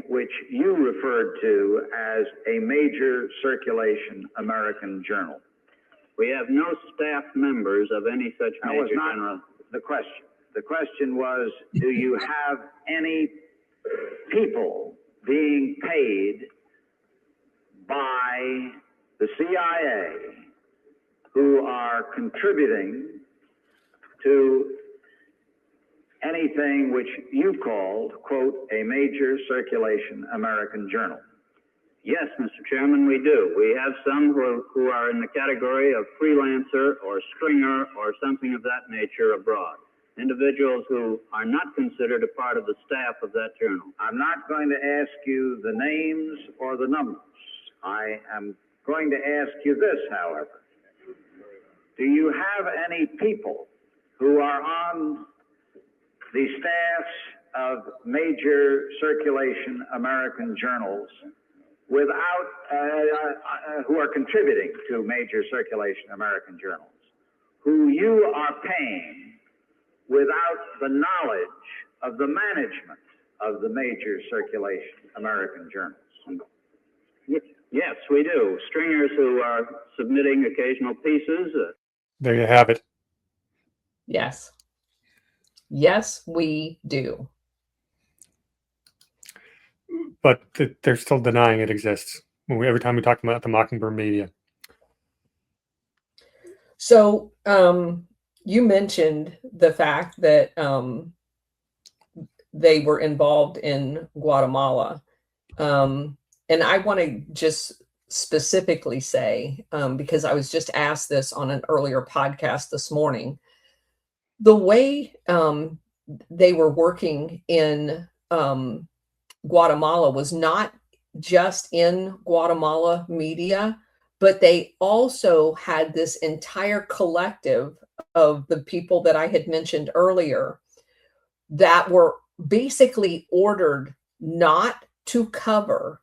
which you referred to as a major circulation American journal? We have no staff members of any such major That was not general. the question. The question was, do you have any people being paid by the CIA who are contributing to anything which you called, quote, a major circulation American journal? Yes, Mr. Chairman, we do. We have some who are in the category of freelancer or stringer or something of that nature abroad. Individuals who are not considered a part of the staff of that journal. I'm not going to ask you the names or the numbers. I am going to ask you this, however. Do you have any people who are on the staffs of major circulation American journals without, who are contributing to major circulation American journals, who you are paying without the knowledge of the management of the major circulation American journals. Yes, we do. Stringers who are submitting occasional pieces. There you have it. Yes. Yes, we do. But they're still denying it exists every time we talk about the Mockingbird media. So you mentioned the fact that they were involved in Guatemala. And I want to just specifically say, because I was just asked this on an earlier podcast this morning, the way they were working in Guatemala was not just in Guatemala media, but they also had this entire collective of the people that I had mentioned earlier that were basically ordered not to cover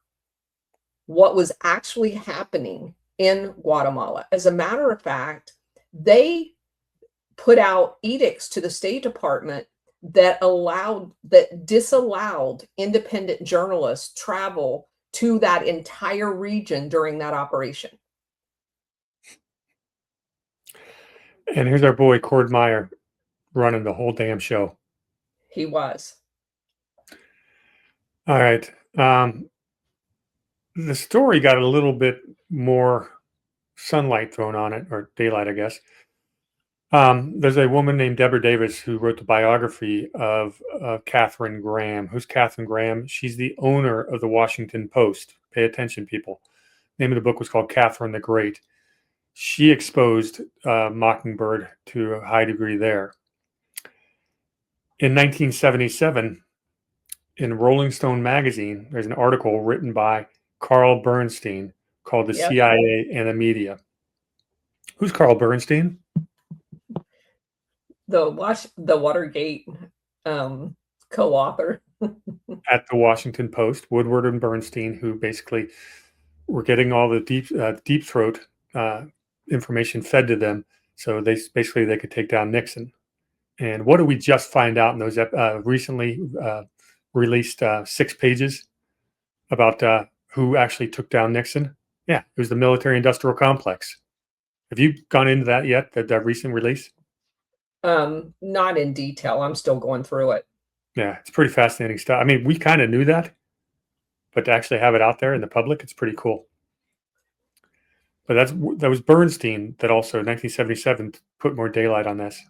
what was actually happening in Guatemala. As a matter of fact, they put out edicts to the State Department that disallowed independent journalists travel to that entire region during that operation. And here's our boy Cord Meyer running the whole damn show. He was. All right. The story got a little bit more sunlight thrown on it, or daylight, I guess. There's a woman named Deborah Davis who wrote the biography of Katharine Graham. Who's Katharine Graham? She's the owner of the Washington Post. Pay attention, people. The name of the book was called Catherine the Great. She exposed Mockingbird to a high degree there. In 1977, in Rolling Stone magazine, there's an article written by Carl Bernstein called The CIA and the Media. Who's Carl Bernstein? The Watergate co-author. At the Washington Post, Woodward and Bernstein, who basically were getting all the deep throat information fed to them, so they could take down Nixon. And what did we just find out in those recently released 6 pages about who actually took down Nixon? Yeah, it was the military-industrial complex. Have you gone into that yet, that recent release? Not in detail. I'm still going through it. Yeah, it's pretty fascinating stuff. I mean, we kind of knew that, but to actually have it out there in the public, it's pretty cool. But that was Bernstein that also in 1977 put more daylight on this.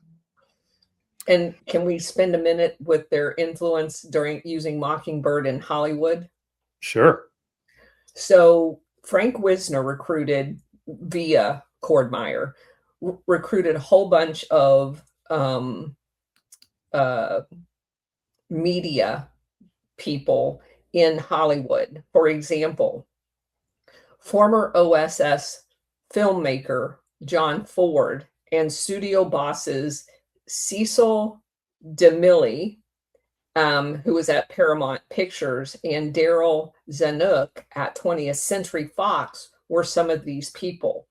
And can we spend a minute with their influence during using Mockingbird in Hollywood? Sure. So Frank Wisner recruited via Cord Meyer, recruited a whole bunch of media people in Hollywood. For example, former OSS filmmaker John Ford and studio bosses Cecil DeMille, who was at Paramount Pictures, and Daryl Zanuck at 20th Century Fox were some of these people.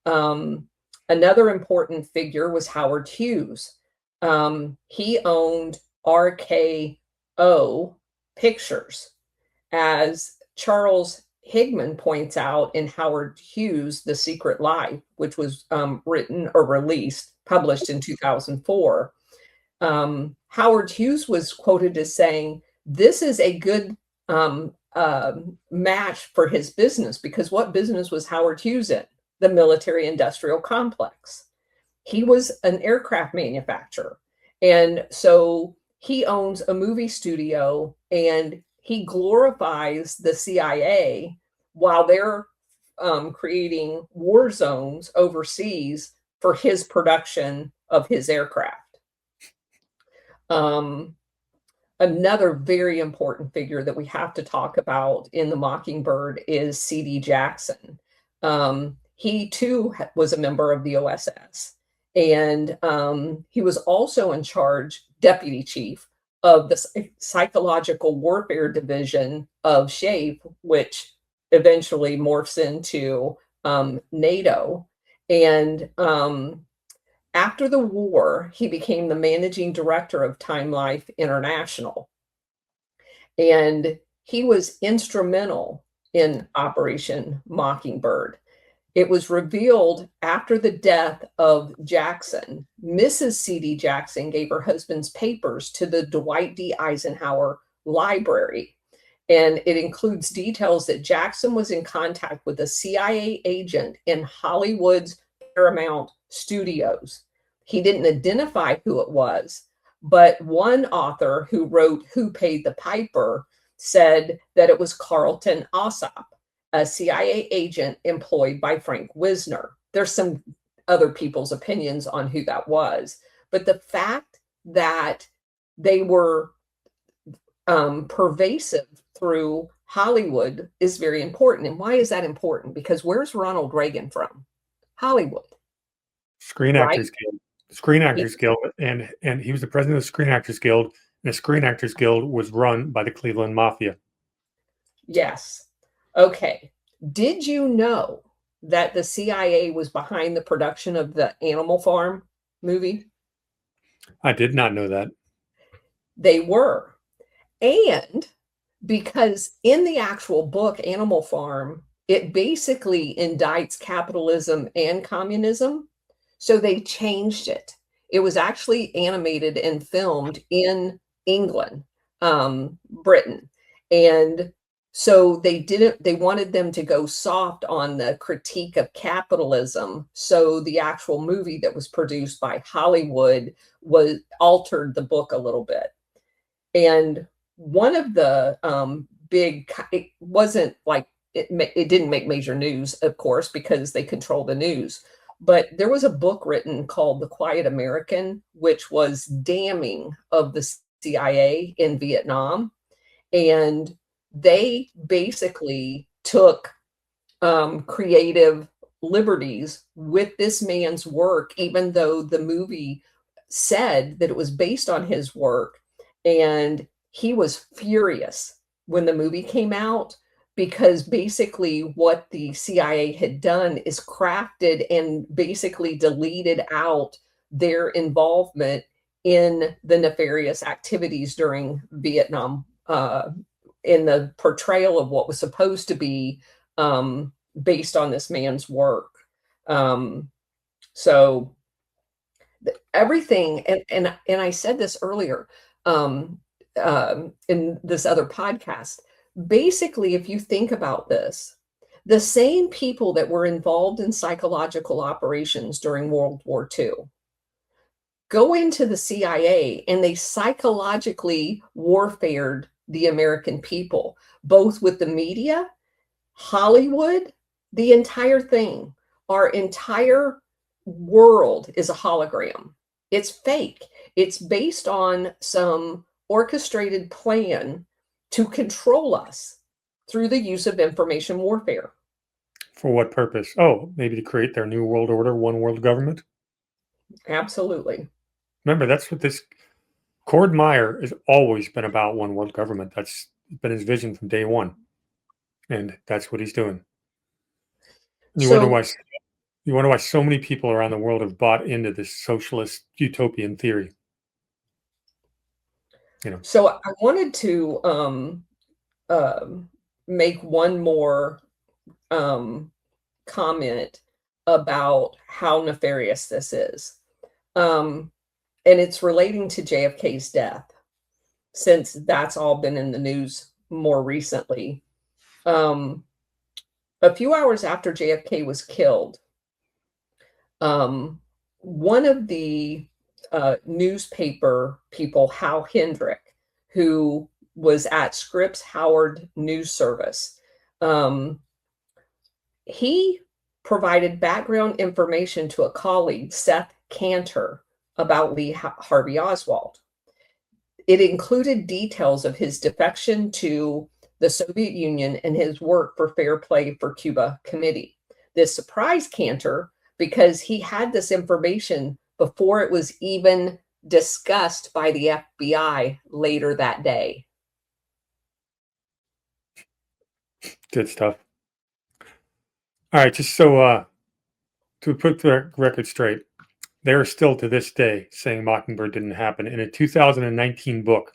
Another important figure was Howard Hughes. He owned RKO Pictures. As Charles Higman points out in Howard Hughes' The Secret Life, which was written or published in 2004, Howard Hughes was quoted as saying, this is a good match for his business, because what business was Howard Hughes in? The military-industrial complex. He was an aircraft manufacturer. And so he owns a movie studio, and he glorifies the CIA while they're creating war zones overseas for his production of his aircraft. Another very important figure that we have to talk about in the Mockingbird is C.D. Jackson. He too was a member of the OSS, and he was also in charge, deputy chief of the Psychological Warfare Division of SHAPE, which eventually morphs into NATO. And after the war, he became the managing director of Time Life International. And he was instrumental in Operation Mockingbird. It was revealed after the death of Jackson. Mrs. C.D. Jackson gave her husband's papers to the Dwight D. Eisenhower Library. And it includes details that Jackson was in contact with a CIA agent in Hollywood's Paramount Studios. He didn't identify who it was, but one author who wrote Who Paid the Piper said that it was Carlton Ossop, a CIA agent employed by Frank Wisner. There's some other people's opinions on who that was, but the fact that they were pervasive through Hollywood is very important. And why is that important? Because where's Ronald Reagan from? Hollywood. Screen Actors Guild. Screen Actors Guild, and he was the president of the Screen Actors Guild, and the Screen Actors Guild was run by the Cleveland Mafia. Yes. Okay. Did you know that the CIA was behind the production of the Animal Farm movie? I did not know that. They were. And because in the actual book, Animal Farm, it basically indicts capitalism and communism. So they changed it. It was actually animated and filmed in England, Britain. And so they wanted them to go soft on the critique of capitalism. So the actual movie that was produced by Hollywood altered the book a little bit. And one of the it wasn't like, it didn't make major news, of course, because they control the news. But there was a book written called The Quiet American, which was damning of the CIA in Vietnam. And they basically took creative liberties with this man's work, even though the movie said that it was based on his work. And he was furious when the movie came out, because basically what the CIA had done is crafted and basically deleted out their involvement in the nefarious activities during Vietnam, in the portrayal of what was supposed to be based on this man's work. So everything, and I said this earlier in this other podcast, basically, if you think about this, the same people that were involved in psychological operations during World War II go into the CIA and they psychologically warfared the American people, both with the media, Hollywood, the entire thing. Our entire world is a hologram. It's fake. It's based on some orchestrated plan to control us through the use of information warfare. For what purpose? Oh, maybe to create their new world order, one world government? Absolutely. Remember, that's what this Cord Meyer has always been about, one world government. That's been his vision from day one. And that's what he's doing. You wonder why so many people around the world have bought into this socialist utopian theory. So I wanted to make one more comment about how nefarious this is. And it's relating to JFK's death, since that's all been in the news more recently. A few hours after JFK was killed, one of the newspaper people, Hal Hendrick, who was at Scripps Howard News Service, he provided background information to a colleague, Seth Cantor, about Lee Harvey Oswald. It included details of his defection to the Soviet Union and his work for Fair Play for Cuba Committee. This surprised Cantor because he had this information before it was even discussed by the FBI later that day. Good stuff. All right, just so to put the record straight, they are still to this day saying Mockingbird didn't happen. In a 2019 book,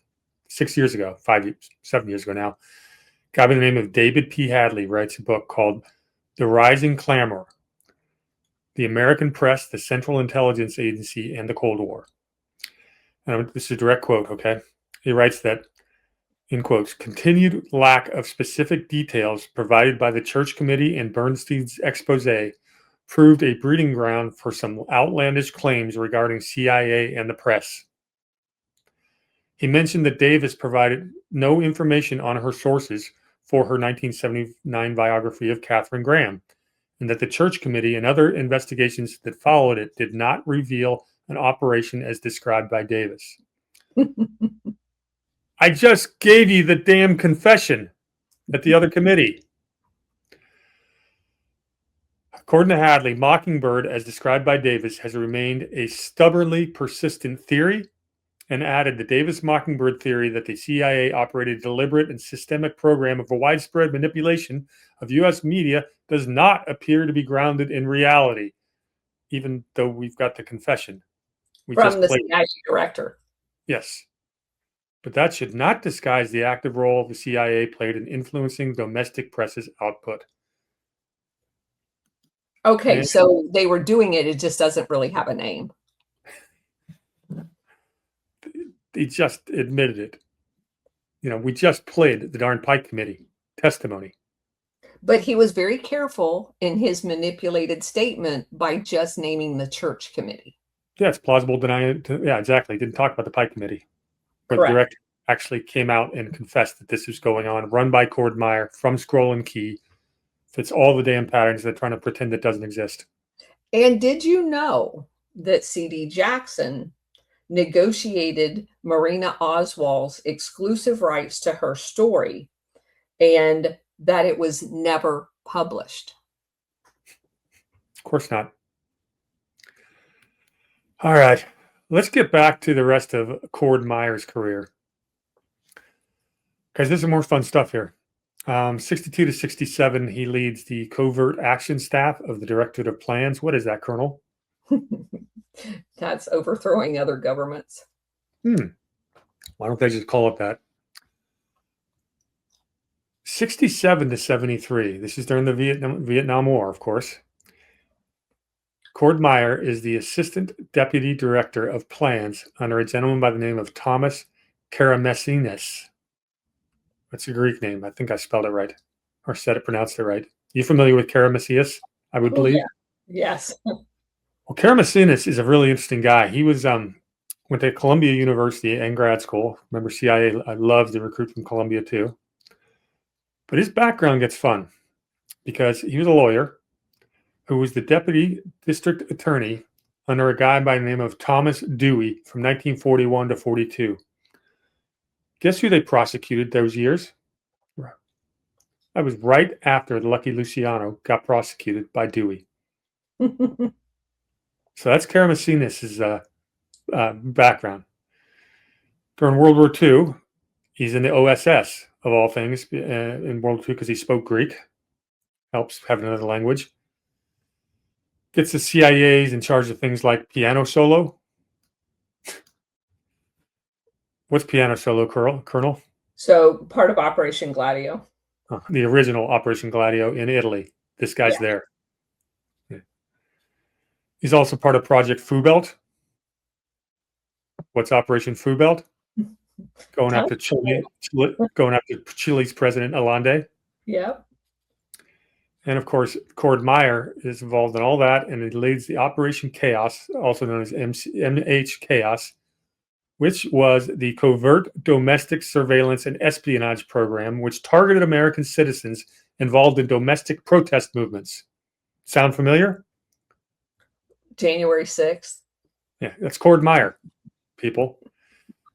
6 years ago, 7 years ago now, a guy by the name of David P. Hadley writes a book called The Rising Clamor: The American Press, the Central Intelligence Agency, and the Cold War. And this is a direct quote, okay? He writes that, in quotes, continued lack of specific details provided by the Church Committee and Bernstein's expose proved a breeding ground for some outlandish claims regarding CIA and the press. He mentioned that Davis provided no information on her sources for her 1979 biography of Katharine Graham, and that the Church Committee and other investigations that followed it did not reveal an operation as described by Davis. I just gave you the damn confession at the other committee. According to Hadley, Mockingbird, as described by Davis, has remained a stubbornly persistent theory, and added the Davis-Mockingbird theory that the CIA operated a deliberate and systemic program of a widespread manipulation of U.S. media does not appear to be grounded in reality, even though we've got the confession. From the CIA director. Yes. But that should not disguise the active role the CIA played in influencing domestic press's output. Okay, so they were doing it. It just doesn't really have a name. He just admitted it. You know, we just played the darn Pike Committee testimony. But he was very careful in his manipulated statement by just naming the Church Committee. Yeah, it's plausible denying it. Yeah, exactly. Didn't talk about the Pike Committee. But the director actually came out and confessed that this was going on, run by Cord Meyer from Scroll and Key. Fits all the damn patterns. They're trying to pretend it doesn't exist. And did you know that C.D. Jackson negotiated Marina Oswald's exclusive rights to her story and that it was never published? Of course not. All right. Let's get back to the rest of Cord Meyer's career, because there's some more fun stuff here. 62 to 67, he leads the Covert Action Staff of the Directorate of Plans. What is that, Colonel? That's overthrowing other governments. Why don't they just call it that? 67 to 73. This is during the Vietnam War, of course. Cord Meyer is the Assistant Deputy Director of Plans under a gentleman by the name of Thomas Karamessinis. That's a Greek name. I think I spelled it right, or pronounced it right. You familiar with Karamessinis? I would believe. Yeah. Yes. Well, Karamessinis is a really interesting guy. He was went to Columbia University and grad school. Remember, CIA, I love to recruit from Columbia too. But his background gets fun because he was a lawyer who was the deputy district attorney under a guy by the name of Thomas Dewey from 1941 to 42. Guess who they prosecuted those years? That was right after Lucky Luciano got prosecuted by Dewey. So that's Karamessinis' background. During World War II, he's in the OSS, of all things, in World War II because he spoke Greek. Helps having another language. Gets the CIA's in charge of things like piano solo. What's piano solo, Colonel? So part of Operation Gladio. The original Operation Gladio in Italy. This guy's there. Yeah. He's also part of Project Foobelt. What's Operation Foobelt? Going after Chile's President Allende. Yep. And of course, Cord Meyer is involved in all that, and he leads the Operation Chaos, also known as MH Chaos, which was the covert domestic surveillance and espionage program which targeted American citizens involved in domestic protest movements. Sound familiar? January 6th. Yeah, that's Cord Meyer, people.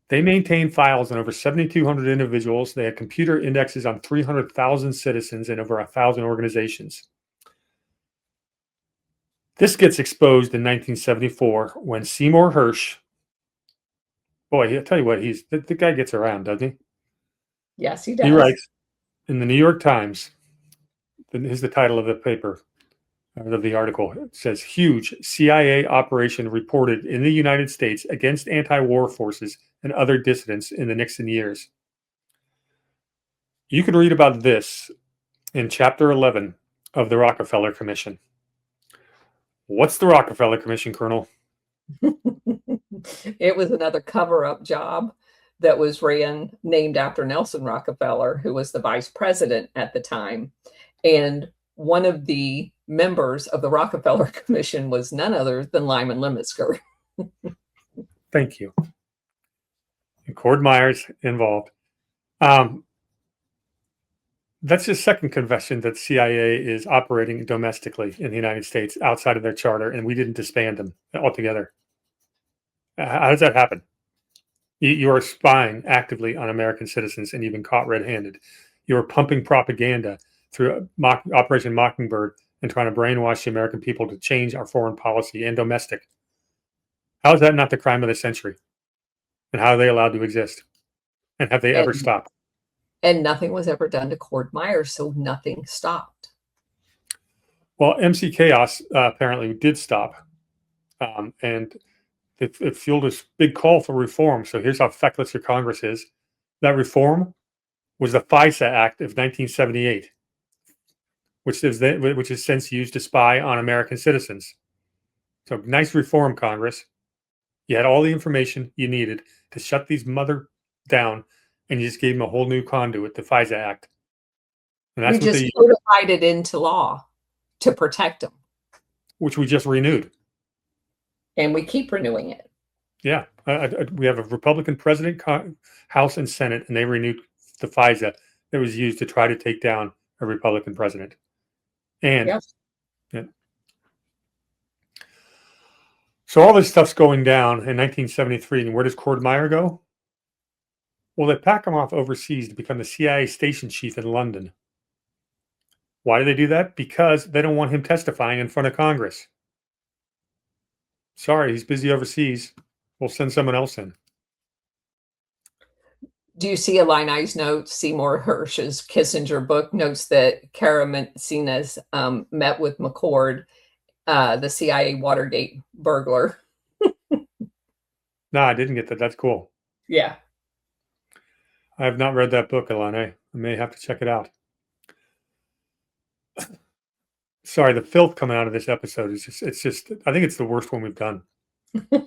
They maintained files on over 7,200 individuals. They had computer indexes on 300,000 citizens and over 1,000 organizations. This gets exposed in 1974 when Seymour Hersh, Boy, I'll tell you what, the guy gets around, doesn't he? Yes, he does. He writes in the New York Times, here's the title of the paper, of the article. It says, huge CIA operation reported in the United States against anti-war forces and other dissidents in the Nixon years. You can read about this in Chapter 11 of the Rockefeller Commission. What's the Rockefeller Commission, Colonel? It was another cover-up job that was named after Nelson Rockefeller, who was the vice president at the time. And one of the members of the Rockefeller Commission was none other than Lyman Lemonsker. Thank you. And Cord Meyer's involved. That's his second confession that CIA is operating domestically in the United States outside of their charter, and we didn't disband them altogether. How does that happen? You are spying actively on American citizens, and you've been caught red-handed. You are pumping propaganda through Operation Mockingbird and trying to brainwash the American people to change our foreign policy and domestic. How is that not the crime of the century? And how are they allowed to exist? And have they ever stopped? And nothing was ever done to Cord Meyer, so nothing stopped. Well, MC Chaos apparently did stop. And it fueled this big call for reform. So here's how feckless your Congress is. That reform was the FISA Act of 1978, which is since used to spy on American citizens. So nice reform, Congress. You had all the information you needed to shut these mother down, and you just gave them a whole new conduit, the FISA Act. And that's we just codified it into law to protect them. Which we just renewed. And we keep renewing it. Yeah. We have a Republican president, House and Senate, and they renewed the FISA that was used to try to take down a Republican president. And yes. Yeah. So all this stuff's going down in 1973. And where does Cord Meyer go? Well, they pack him off overseas to become the CIA station chief in London. Why do they do that? Because they don't want him testifying in front of Congress. Sorry, he's busy overseas. We'll send someone else in. Do you see Illini's note? Seymour Hersh's Kissinger book notes that Karamessinas met with McCord, the CIA Watergate burglar. No, I didn't get that. That's cool. Yeah. I have not read that book, Illini. I may have to check it out. Sorry, the filth coming out of this episode is just, I think it's the worst one we've done. There's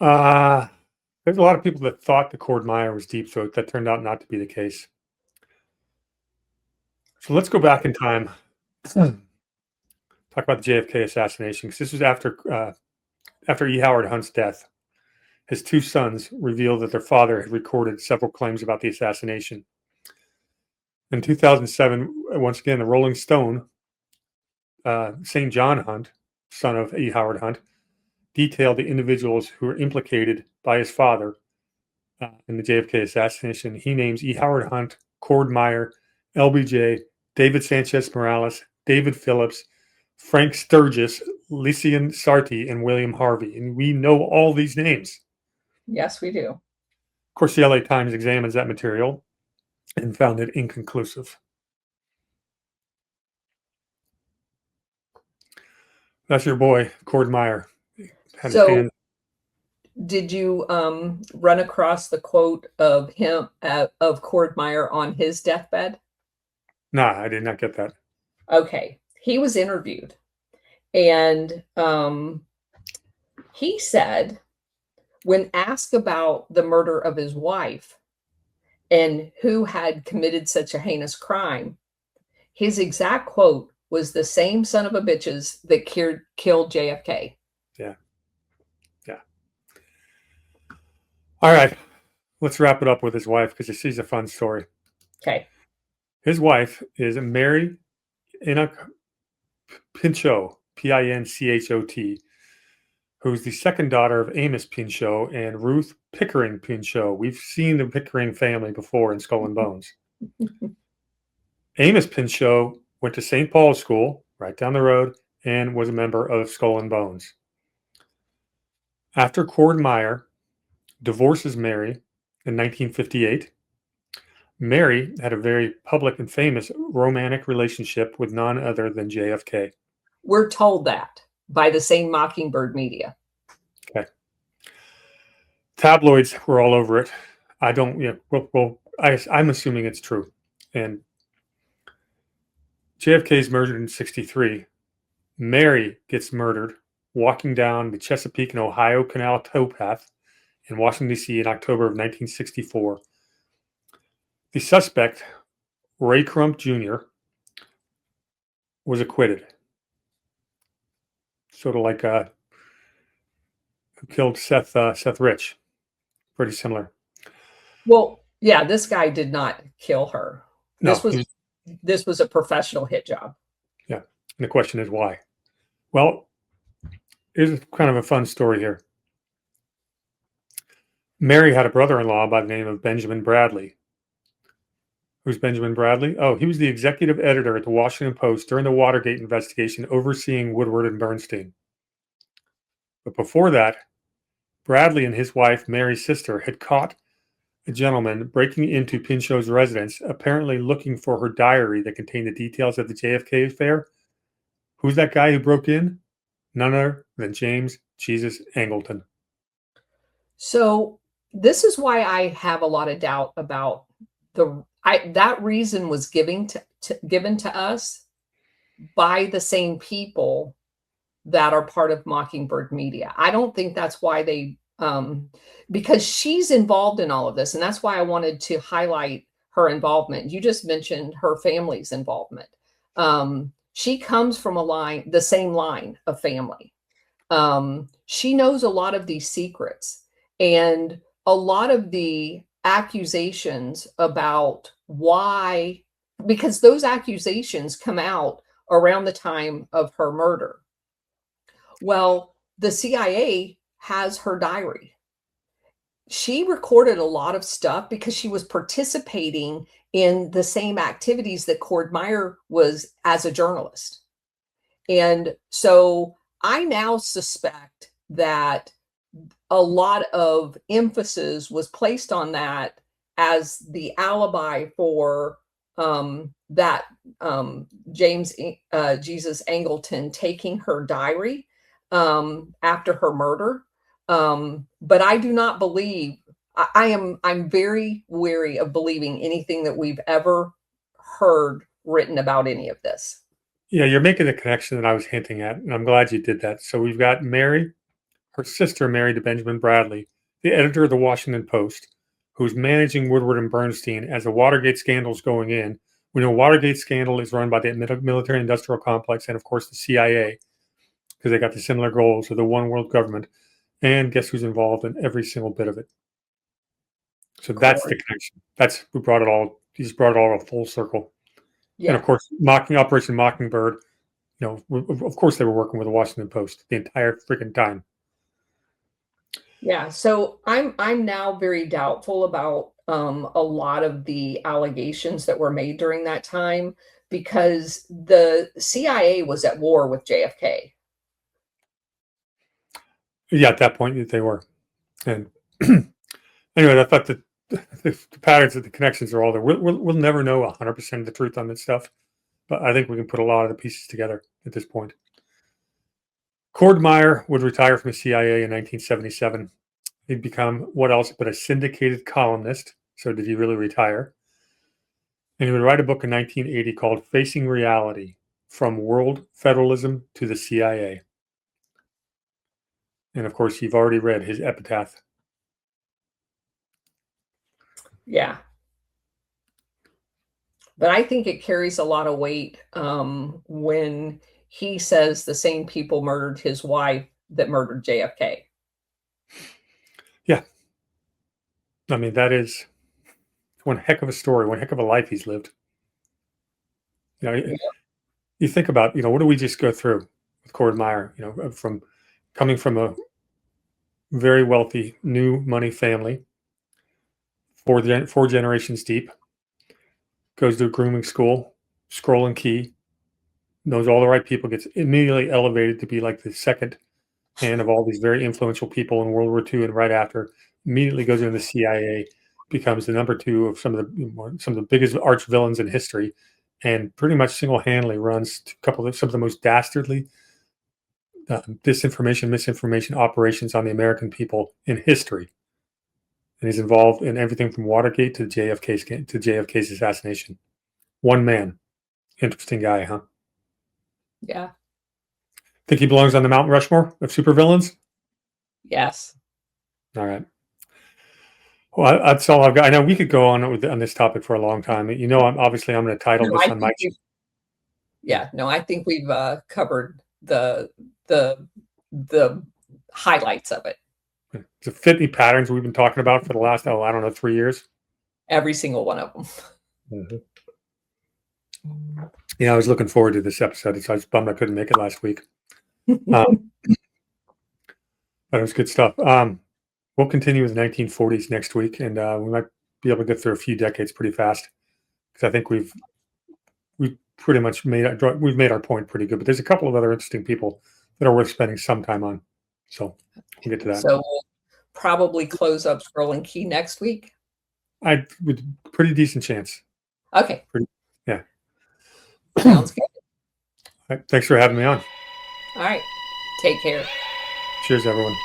a lot of people that thought the Cord Meyer was deep throat. That turned out not to be the case. So let's go back in time. Talk about the JFK assassination, because this was after E. Howard Hunt's death. His two sons revealed that their father had recorded several claims about the assassination. In 2007, once again, the Rolling Stone, St. John Hunt, son of E. Howard Hunt, detailed the individuals who were implicated by his father in the JFK assassination. He names E. Howard Hunt, Cord Meyer, LBJ, David Sanchez Morales, David Phillips, Frank Sturgis, Lycian Sarti, and William Harvey. And we know all these names. Yes, we do. Of course, the LA Times examines that material and found it inconclusive. That's your boy, Cord Meyer. So, did you run across the quote of him, of Cord Meyer on his deathbed? No, I did not get that. Okay. He was interviewed, and he said, when asked about the murder of his wife and who had committed such a heinous crime, his exact quote was the same son of a bitches that killed JFK. Yeah. Yeah. All right. Let's wrap it up with his wife, because she's a fun story. Okay. His wife is Mary Enoch Pinchot, Pinchot, who's the second daughter of Amos Pinchot and Ruth Pickering Pinchot. We've seen the Pickering family before in Skull and Bones. Amos Pinchot went to St. Paul's School, right down the road, and was a member of Skull and Bones. After Cord Meyer divorces Mary in 1958, Mary had a very public and famous romantic relationship with none other than JFK. We're told that by the same Mockingbird media. Okay. Tabloids were all over it. I don't, I'm assuming it's true. And JFK is murdered in 63. Mary gets murdered walking down the Chesapeake and Ohio Canal towpath in Washington, D.C. in October of 1964. The suspect, Ray Crump Jr., was acquitted. Sort of like who killed Seth Rich. Pretty similar. Well, yeah, this guy did not kill her. No, This was a professional hit job. Yeah. And the question is why? Well, here's kind of a fun story here. Mary had a brother-in-law by the name of Benjamin Bradley. Who's Benjamin Bradley? Oh, he was the executive editor at the Washington Post during the Watergate investigation, overseeing Woodward and Bernstein. But before that, Bradley and his wife, Mary's sister, had caught a gentleman breaking into Pinchot's residence, apparently looking for her diary that contained the details of the JFK affair. Who's that guy who broke in? None other than James Jesus Angleton. So this is why I have a lot of doubt about that reason was given to us by the same people that are part of Mockingbird Media. I don't think that's why they, because she's involved in all of this. And that's why I wanted to highlight her involvement. You just mentioned her family's involvement. She comes from the same line of family. She knows a lot of these secrets, and a lot of the accusations about why, because those accusations come out around the time of her murder. Well, the CIA has her diary. She recorded a lot of stuff because she was participating in the same activities that Cord Meyer was as a journalist. And so I now suspect that a lot of emphasis was placed on that as the alibi for that James Jesus Angleton taking her diary after her murder. But I do not believe, I'm very wary of believing anything that we've ever heard written about any of this. Yeah, you're making the connection that I was hinting at, and I'm glad you did that. So we've got Mary, her sister married to Benjamin Bradley, the editor of the Washington Post, who's managing Woodward and Bernstein as the Watergate scandal's going in. We know Watergate scandal is run by the military-industrial complex and, of course, the CIA, because they got the similar goals of the one world government. And guess who's involved in every single bit of it? So that's the connection. That's who brought it all. He's brought it all full circle. Yeah. And of course, Operation Mockingbird. Of course, they were working with the Washington Post the entire freaking time. Yeah. So I'm now very doubtful about a lot of the allegations that were made during that time, because the CIA was at war with JFK. Yeah, at that point they were. And anyway, I thought that the patterns of the connections are all there. We'll never know 100% of the truth on this stuff, but I think we can put a lot of the pieces together at this point. Cord Meyer would retire from the CIA in 1977. He'd become what else but a syndicated columnist. So did he really retire? And he would write a book in 1980 called Facing Reality: From World Federalism to the CIA. And of course, you've already read his epitaph. Yeah. But I think it carries a lot of weight when he says the same people murdered his wife that murdered JFK. Yeah. I mean, that is one heck of a story, one heck of a life he's lived. You think about, what do we just go through with Cord Meyer, from coming from a very wealthy new money family, four generations deep, goes to a grooming school, Scroll and Key, knows all the right people, gets immediately elevated to be like the second and of all these very influential people in World War II and right after, immediately goes into the CIA, becomes the number 2 of some of the biggest arch villains in history, and pretty much single-handedly runs some of the most dastardly disinformation, misinformation operations on the American people in history. And he's involved in everything from Watergate to JFK's assassination. One man. Interesting guy, huh? Yeah. Think he belongs on the Mount Rushmore of supervillains? Yes. All right. Well, that's all I've got. I know we could go on this topic for a long time. You know, I'm going to title No, this on my. I think we've covered the highlights of it. The fitney patterns we've been talking about for the last, 3 years. Every single one of them. Mm-hmm. Yeah, I was looking forward to this episode. So I was bummed I couldn't make it last week. But it was good stuff. We'll continue with the 1940s next week, and we might be able to get through a few decades pretty fast, because I think we've pretty much made our point pretty good. But there's a couple of other interesting people that are worth spending some time on. So we'll get to that. So we'll probably close up Scroll and Key next week. With pretty decent chance. Okay. Yeah. Sounds good. All right, thanks for having me on. All right. Take care. Cheers, everyone.